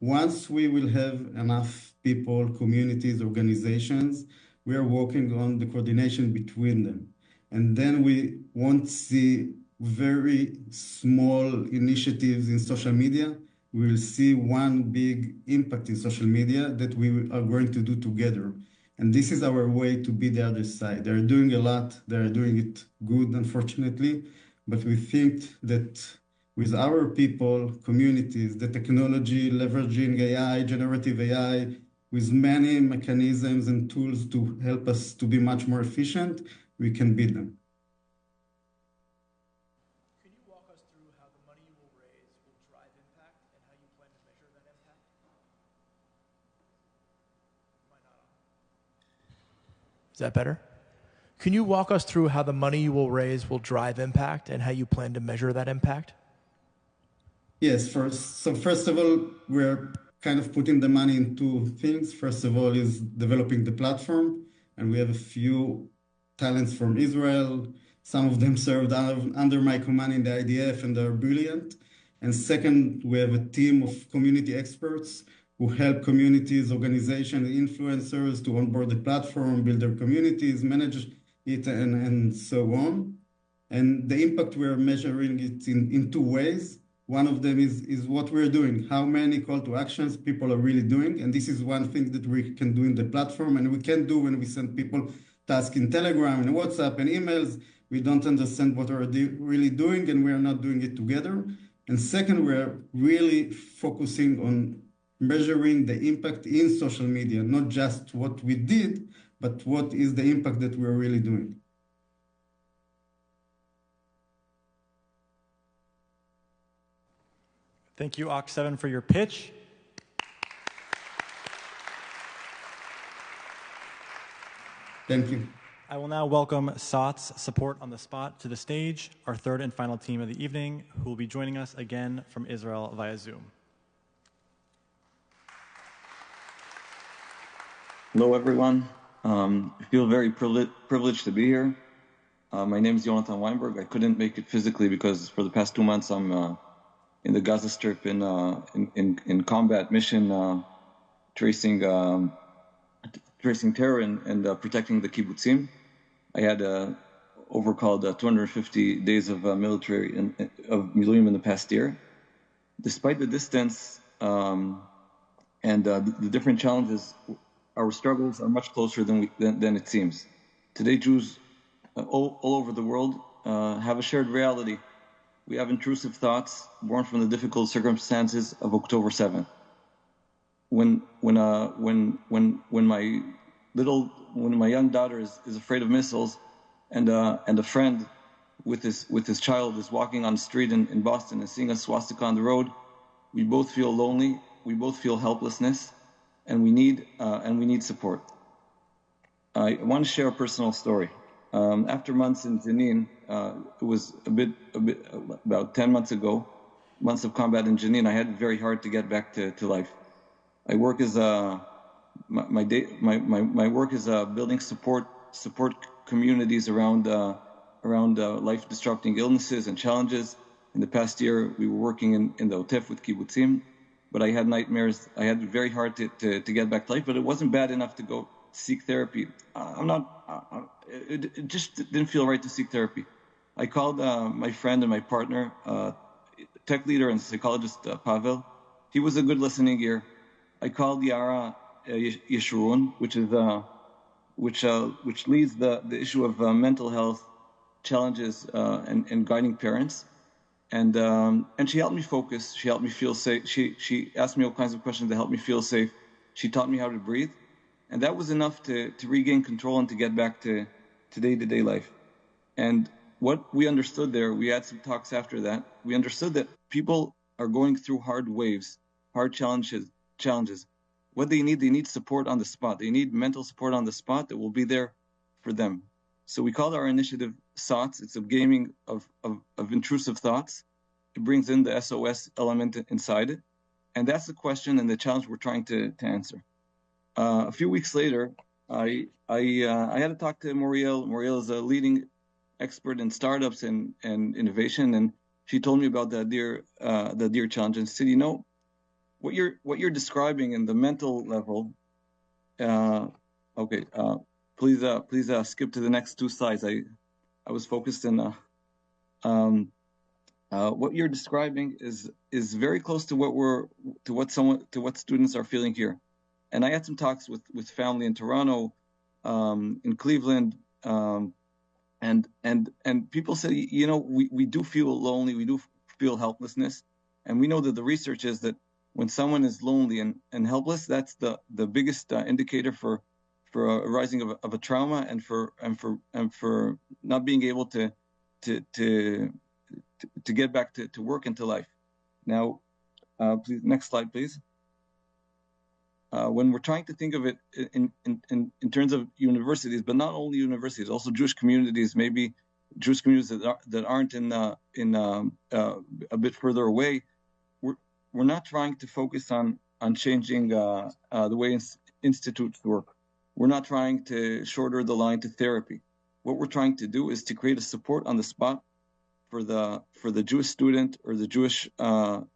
Once we will have enough people, communities, organizations, we are working on the coordination between them. And then we won't see very small initiatives in social media. We will see one big impact in social media that we are going to do together. And this is our way to be the other side. They're doing a lot. They're doing it good, unfortunately. But we think that with our people, communities, the technology, leveraging AI, generative AI, with many mechanisms and tools to help us to be much more efficient, we can beat them. Can you walk us through how the money you will raise will drive impact and how you plan to measure that impact? Is that better? Can you walk us through how the money you will raise will drive impact and how you plan to measure that impact? Yes, first of all, we're kind of putting the money in two things. First of all is developing the platform, and we have a few talents from Israel. Some of them served under my command in the IDF, and they're brilliant. And second, we have a team of community experts who help communities, organizations, influencers to onboard the platform, build their communities, manage it, and so on. And the impact we're measuring it in two ways. One of them is what we're doing, how many call to actions people are really doing. And this is one thing that we can do in the platform, and we can do when we send people tasks in Telegram and WhatsApp and emails. We don't understand what we're really doing, and we are not doing it together. And second, we're really focusing on measuring the impact in social media, not just what we did, but what is the impact that we're really doing. Thank you, Oct 7, for your pitch. Thank you. I will now welcome SOT's Support on the Spot to the stage, our third and final team of the evening, who will be joining us again from Israel via Zoom. Hello, everyone. I feel very privileged to be here. My name is Jonathan Weinberg. I couldn't make it physically because for the past 2 months I'm in the Gaza Strip in combat mission, tracing terror and protecting the kibbutzim. I had overcalled 250 days of military of Miluim in the past year. Despite the distance and the different challenges, our struggles are much closer than it seems. Today, Jews all over the world have a shared reality. We have intrusive thoughts born from the difficult circumstances of October 7th. When my young daughter is afraid of missiles, and a friend with his child is walking on the street in Boston and seeing a swastika on the road, we both feel lonely, we both feel helplessness, and we need support. I want to share a personal story. After months in Jenin, it was about 10 months ago, months of combat in Jenin, I had it very hard to get back to life. I work as my work is building support communities around life disrupting illnesses and challenges. In the past year, we were working in the Otef with kibbutzim, but I had nightmares. I had it very hard to get back to life, but it wasn't bad enough to go seek therapy. It just didn't feel right to seek therapy. I called my friend and my partner, tech leader and psychologist Pavel. He was a good listening ear. I called Yara Yeshurun, which leads the issue of mental health challenges and guiding parents, and she helped me focus. She helped me feel safe. She asked me all kinds of questions to help me feel safe. She taught me how to breathe, and that was enough to regain control and to get back to day-to-day life. And what we understood there, we had some talks after that. We understood that people are going through hard waves, hard challenges. What they need support on the spot. They need mental support on the spot that will be there for them. So we called our initiative SOTS. It's a gaming of intrusive thoughts. It brings in the SOS element inside it. And that's the question and the challenge we're trying to answer. A few weeks later, I had to talk to Moriel. Moriel is a leading expert in startups and innovation, and she told me about the Adir challenge and said, what you're describing in the mental level. Please skip to the next two slides. I was focused in what you're describing is very close to what students are feeling here. And I had some talks with family in Toronto, in Cleveland, and people say, we do feel lonely, we do feel helplessness, and we know that the research is that when someone is lonely and helpless, that's the biggest indicator for a rising of a trauma and for not being able to get back to work and to life. Now, please, next slide, please. When we're trying to think of it in terms of universities, but not only universities, also Jewish communities, maybe Jewish communities that aren't in a bit further away, we're not trying to focus on changing the way institutes work. We're not trying to shorter the line to therapy. What we're trying to do is to create a support on the spot for the Jewish student or the Jewish or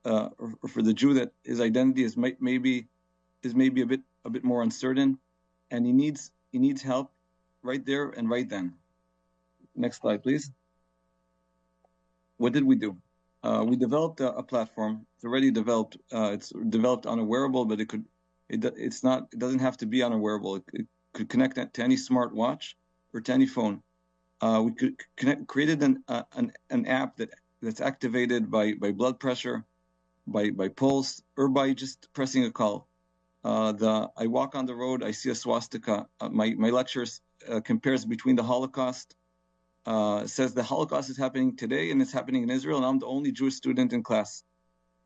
for the Jew that his identity is maybe a bit more uncertain, and he needs help right there and right then. Next slide, please. What did we do? We developed a platform. It's already developed. It's developed on a wearable, but it doesn't have to be on a wearable. It could connect to any smartwatch or to any phone. We created an app that's activated by blood pressure, by pulse, or by just pressing a call. I walk on the road, I see a swastika. My lectures compares between the Holocaust. It says the Holocaust is happening today and it's happening in Israel, and I'm the only Jewish student in class.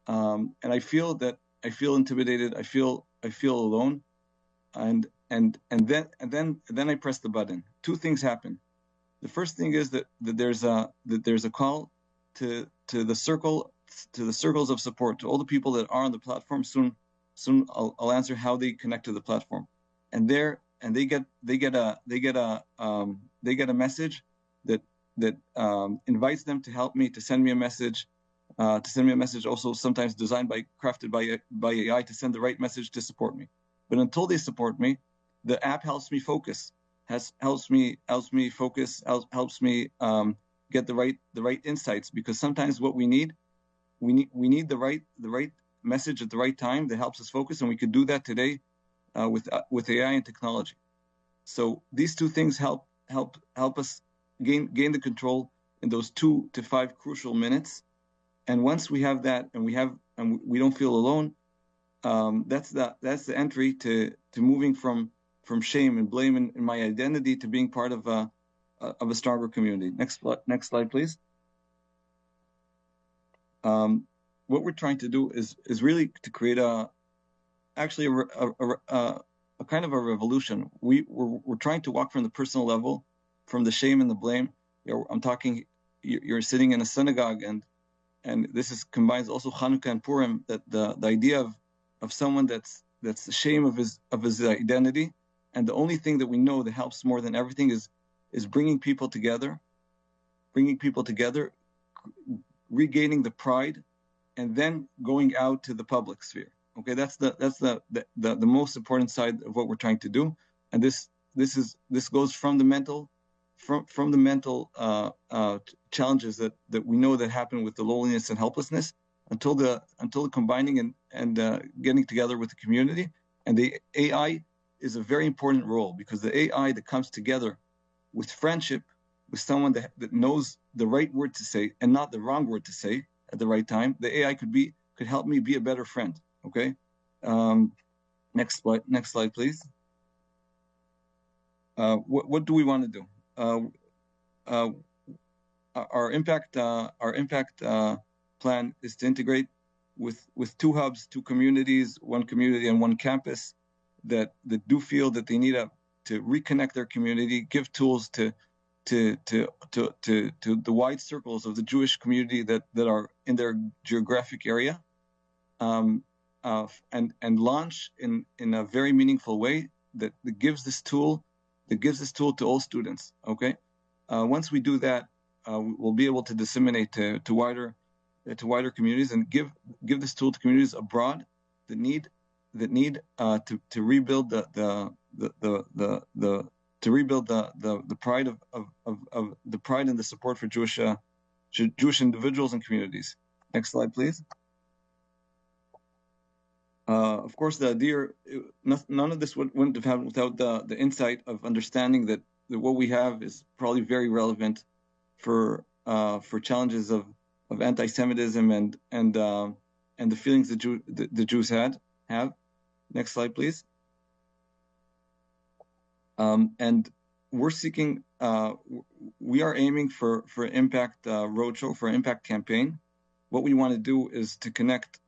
And I feel intimidated. I feel alone, and then I press the button. Two things happen. The first thing is that there's a call to the circles of support, to all the people that are on the platform. Soon I'll answer how they connect to the platform, and they get a message that invites them to help me, to send me a message, also sometimes crafted by AI to send the right message to support me. But until they support me, the app helps me focus, helps me get the right insights, because sometimes what we need the right message at the right time that helps us focus, and we could do that today with AI and technology. So these two things help us gain the control in those 2 to 5 crucial minutes. And once we have that, and we don't feel alone, that's the entry to moving from shame and blame in my identity to being part of a stronger community. Next slide, please. What we're trying to do is really to create a kind of a revolution. We're trying to walk from the personal level, from the shame and the blame. I'm talking. You're sitting in a synagogue, this combines also Hanukkah and Purim, that the idea of someone that's ashamed of his identity, and the only thing that we know that helps more than everything is bringing people together, regaining the pride, and then going out to the public sphere. Okay, that's the most important side of what we're trying to do, and this goes from the mental challenges that we know that happen with the loneliness and helplessness until the combining and getting together with the community. And the AI is a very important role, because the AI that comes together with friendship, with someone that knows the right word to say and not the wrong word to say at the right time, the AI could help me be a better friend. Okay. Next slide, please. What do we want to do? Our impact plan is to integrate with 2 hubs, 2 communities, 1 community and 1 campus that do feel that they need to reconnect their community, give tools to the wide circles of the Jewish community that are in their geographic area, and launch in a very meaningful way that gives this tool to all students. Okay, once we do that, we'll be able to disseminate to wider communities and give this tool to communities abroad that need to rebuild the pride of the pride and the support for Jewish individuals and communities. Next slide, please. Of course, the Adir, none of this wouldn't have happened without the insight of understanding that what we have is probably very relevant for challenges of anti-Semitism and the feelings the Jews have. Next slide, please. And we're seeking, we are aiming for impact roadshow, for impact campaign. What we want to do is to connect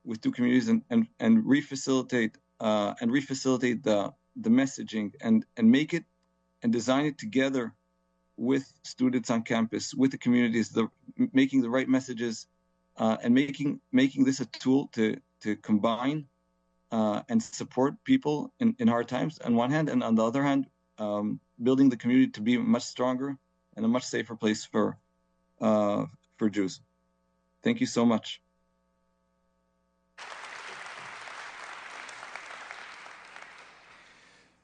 with 2 communities and refacilitate the messaging and make it and design it together with students on campus, with the communities, making the right messages, and making this a tool to combine and support people in hard times on one hand, and on the other hand, building the community to be much stronger and a much safer place for Jews. Thank you so much.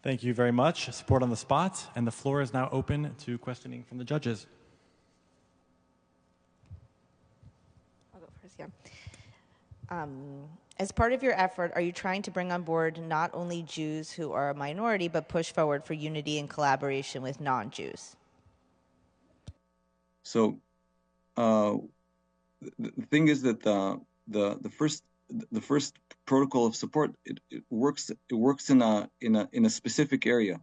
Thank you very much. Support on the spot, and the floor is now open to questioning from the judges. I'll go first, yeah. As part of your effort, are you trying to bring on board not only Jews who are a minority, but push forward for unity and collaboration with non-Jews? So, the thing is that the first protocol of support it works in a specific area.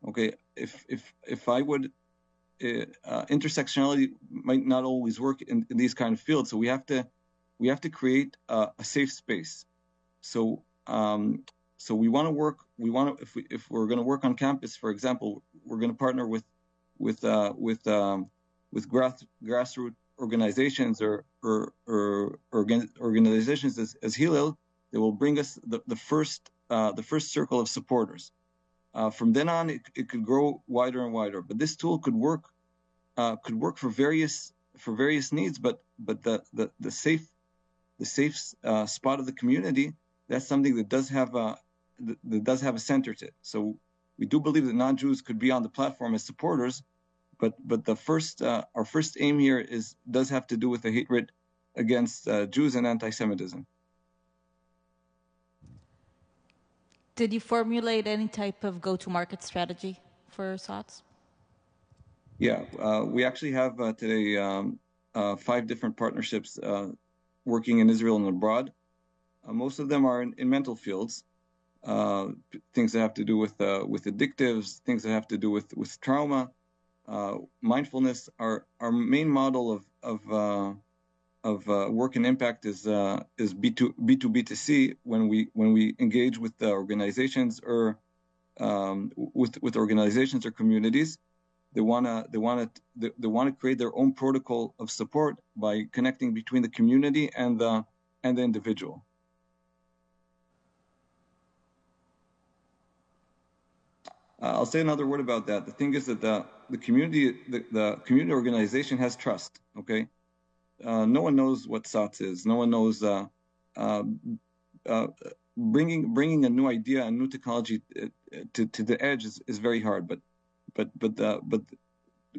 Okay, if I would intersectionality might not always work in these kind of fields, so we have to create a safe space. So we want to work. If we're going to work on campus, for example, we're going to partner with grassroots organizations or organizations as Hillel that will bring us the first circle of supporters. From then on, it could grow wider and wider. But this tool could work for various needs. But the safe spot of the community, that's something that does have a center to it. So we do believe that non-Jews could be on the platform as supporters. But our first aim here does have to do with the hatred against Jews and anti-Semitism. Did you formulate any type of go-to-market strategy for SOTS? Yeah, we actually have today 5 different partnerships working in Israel and abroad. Most of them are in mental fields, things that have to do with addictives, things that have to do with trauma. Mindfulness. Our main model of work and impact is B2B2C when we engage with the organizations or with organizations or communities. They want to create their own protocol of support by connecting between the community and the individual. I'll say another word about that. The thing is that the community organization has trust. Okay, no one knows what SOTS is. No one knows. Bringing a new idea, a new technology to the edge is very hard. But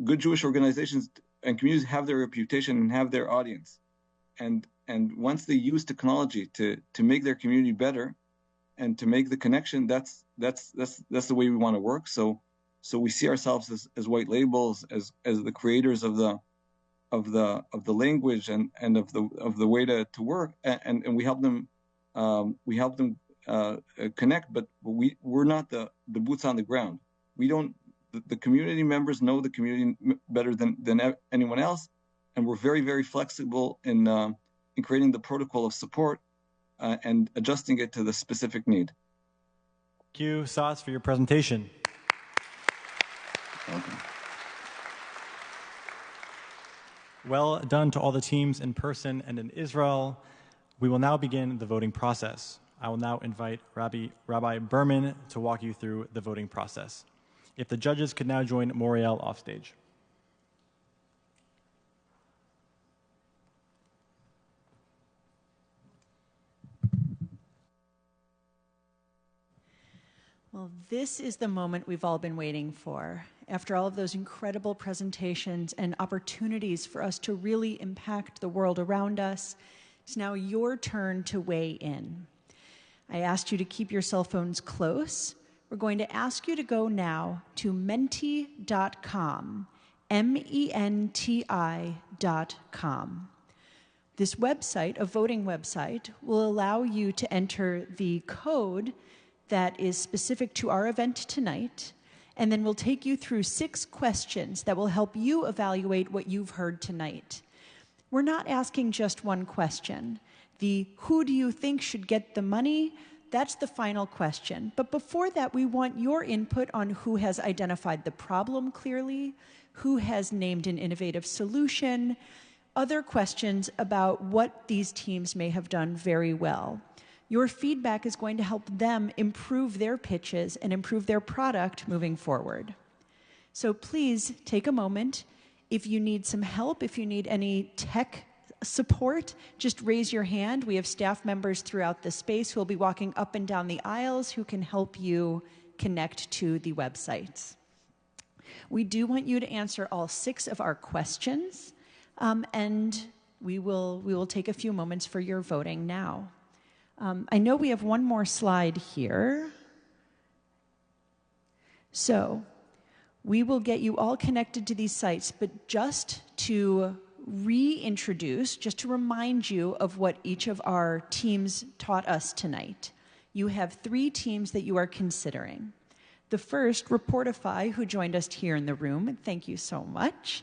good Jewish organizations and communities have their reputation and have their audience, and once they use technology to make their community better and to make the connection, that's the way we want to work. So we see ourselves as white labels, as the creators of the language and of the way to work, and we help them connect, but we're not the boots on the ground. We don't. The community members know the community better than anyone else, and we're very, very flexible in creating the protocol of support and adjusting it to the specific need. Thank you, SOTS, for your presentation. Okay. Well done to all the teams in person and in Israel. We will now begin the voting process. I will now invite Rabbi Berman to walk you through the voting process. If the judges could now join Moriel off stage. Well, this is the moment we've all been waiting for. After all of those incredible presentations and opportunities for us to really impact the world around us, it's now your turn to weigh in. I asked you to keep your cell phones close. We're going to ask you to go now to menti.com, MENTI.com. This website, a voting website, will allow you to enter the code that is specific to our event tonight, and then we'll take you through 6 questions that will help you evaluate what you've heard tonight. We're not asking just one question. The who do you think should get the money? That's the final question. But before that, we want your input on who has identified the problem clearly, who has named an innovative solution, other questions about what these teams may have done very well. Your feedback is going to help them improve their pitches and improve their product moving forward. So please take a moment. If you need some help, if you need any tech support, just raise your hand. We have staff members throughout the space who will be walking up and down the aisles who can help you connect to the websites. We do want you to answer all 6 of our questions, and we will take a few moments for your voting now. I know we have one more slide here. So we will get you all connected to these sites, but just to reintroduce, just to remind you of what each of our teams taught us tonight. You have 3 teams that you are considering. The first, Reportify, who joined us here in the room, thank you so much,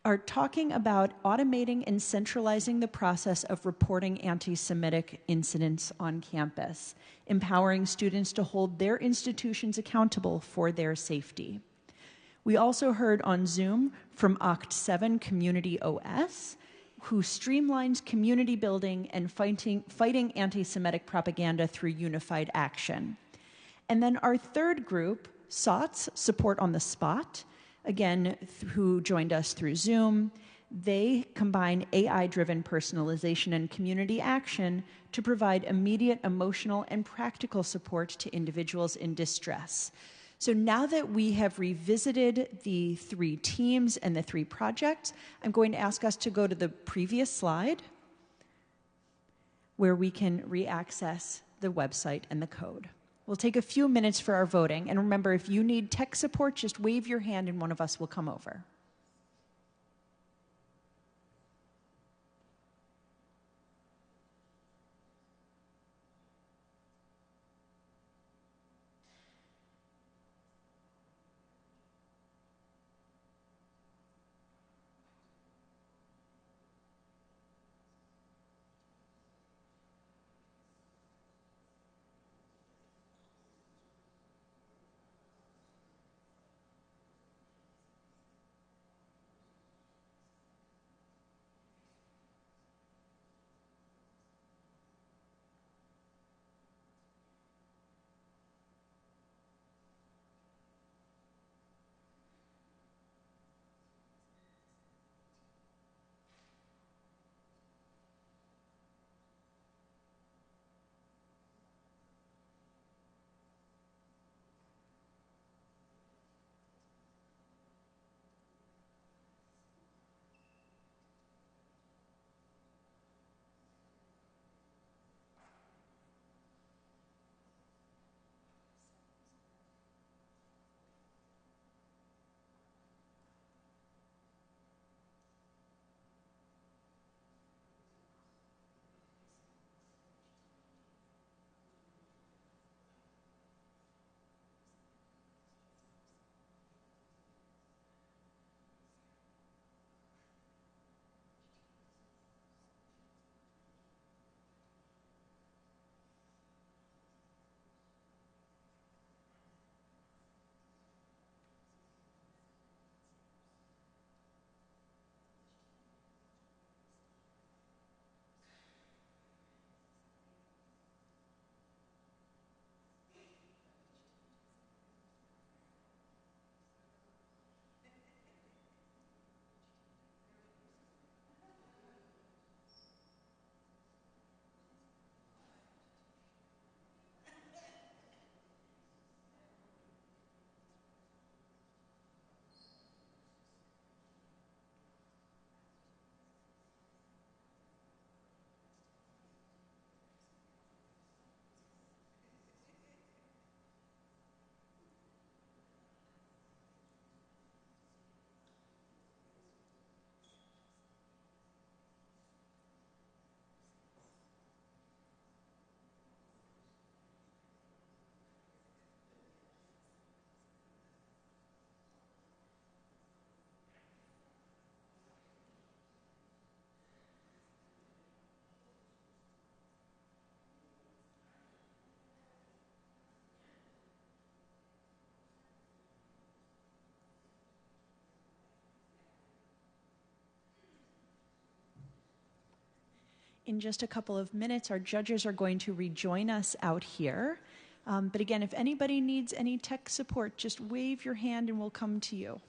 are talking about automating and centralizing the process of reporting anti-Semitic incidents on campus, empowering students to hold their institutions accountable for their safety. We also heard on Zoom from Oct 7 Community OS, who streamlines community building and fighting anti-Semitic propaganda through unified action. And then our third group, SOTS, Support on the Spot, again, who joined us through Zoom. They combine AI-driven personalization and community action to provide immediate emotional and practical support to individuals in distress. So now that we have revisited the 3 teams and the 3 projects, I'm going to ask us to go to the previous slide where we can re-access the website and the code. We'll take a few minutes for our voting. And remember, if you need tech support, just wave your hand and one of us will come over. in just a couple of minutes. Our judges are going to rejoin us out here. But again, if anybody needs any tech support, just wave your hand and we'll come to you.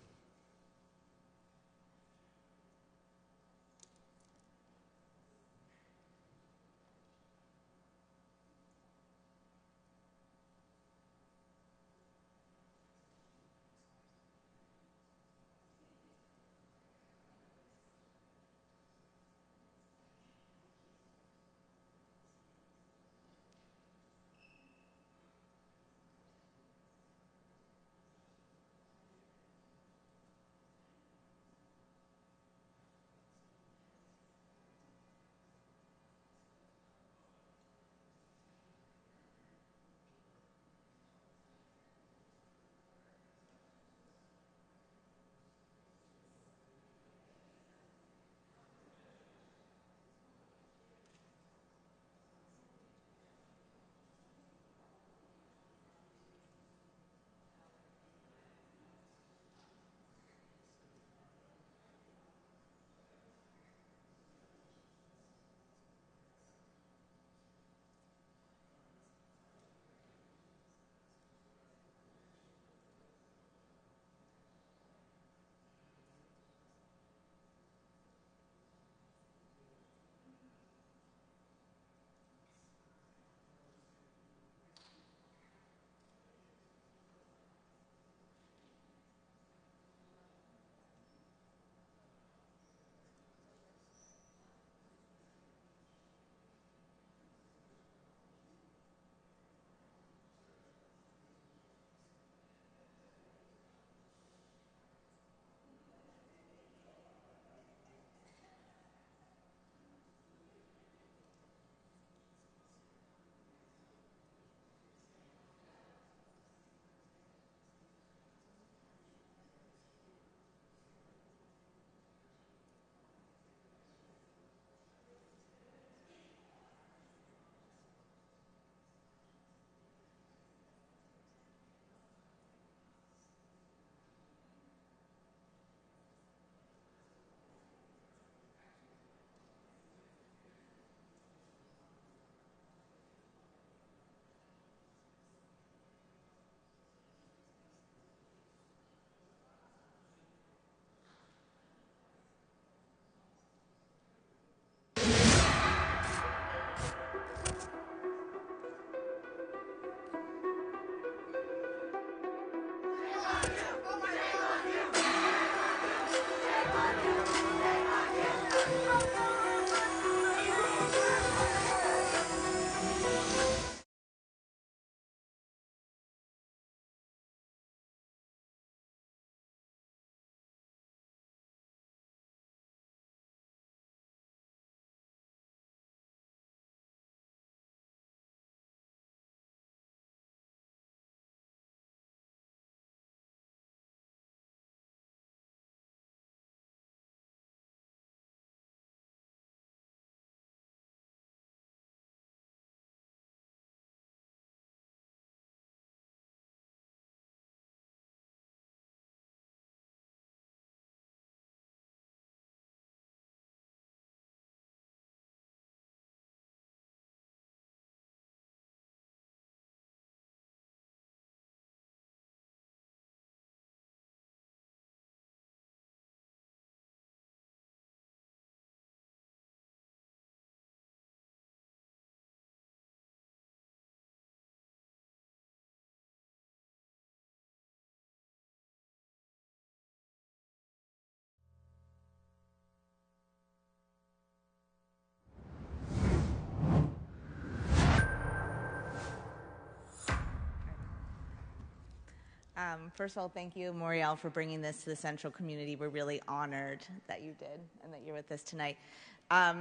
First of all, thank you, Moriel, for bringing this to the Central community. We're really honored that you did and that you're with us tonight.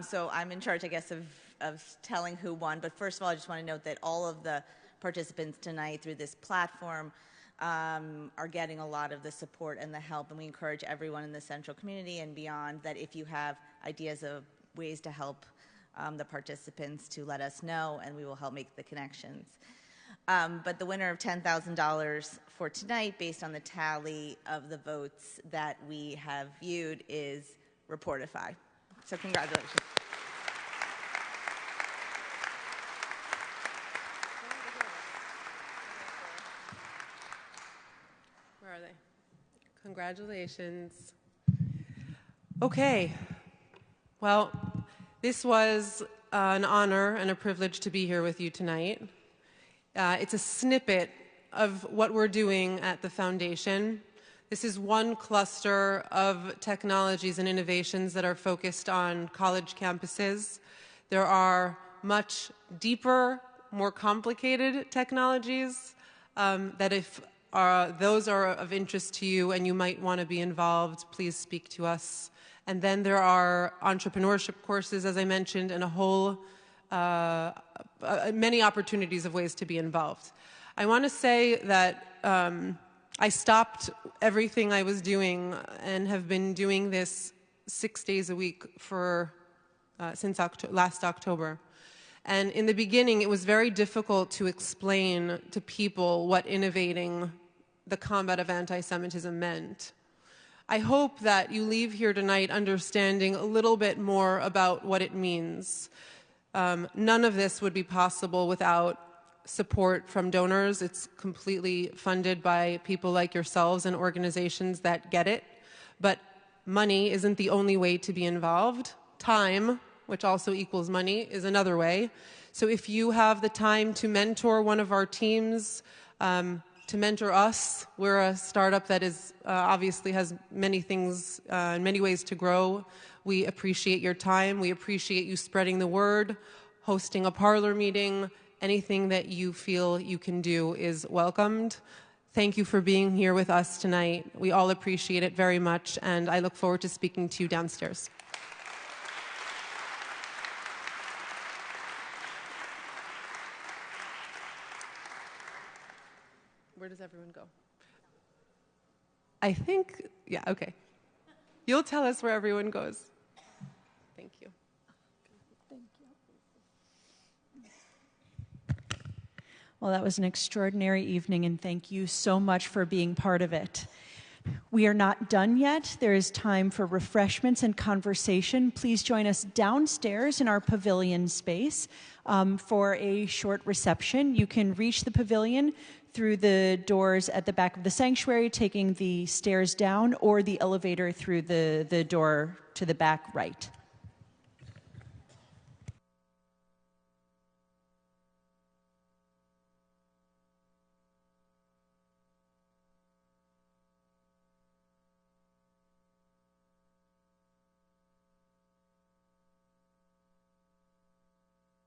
So I'm in charge, I guess, of telling who won. But first of all, I just want to note that all of the participants tonight through this platform are getting a lot of the support and the help. And we encourage everyone in the Central community and beyond that if you have ideas of ways to help the participants to let us know, and we will help make the connections. But the winner of $10,000 for tonight, based on the tally of the votes that we have viewed, is Reportify. So congratulations. they? Congratulations. Okay. Well, this was an honor and a privilege to be here with you tonight. It's a snippet of what we're doing at the foundation. This is one cluster of technologies and innovations that are focused on college campuses. There are much deeper, more complicated technologies that if those are of interest to you and you might want to be involved, please speak to us. And then there are entrepreneurship courses, as I mentioned, and a whole many opportunities of ways to be involved. I want to say that I stopped everything I was doing and have been doing this 6 days a week for since last October. And in the beginning, it was very difficult to explain to people what innovating the combat of anti-Semitism meant. I hope that you leave here tonight understanding a little bit more about what it means. None of this would be possible without support from donors. It's completely funded by people like yourselves and organizations that get it. But money isn't the only way to be involved. Time, which also equals money, is another way. So if you have the time to mentor one of our teams, to mentor us, we're a startup that is obviously has many things and many ways to grow. We appreciate your time. We appreciate you spreading the word, hosting a parlor meeting. Anything that you feel you can do is welcomed. Thank you for being here with us tonight. We all appreciate it very much, and I look forward to speaking to you downstairs. Where does everyone go? I think, yeah, okay. You'll tell us where everyone goes. Thank you. Well, that was an extraordinary evening, and thank you so much for being part of it. We are not done yet. There is time for refreshments and conversation. Please join us downstairs in our pavilion space for a short reception. You can reach the pavilion through the doors at the back of the sanctuary, taking the stairs down, or the elevator through the door to the back right.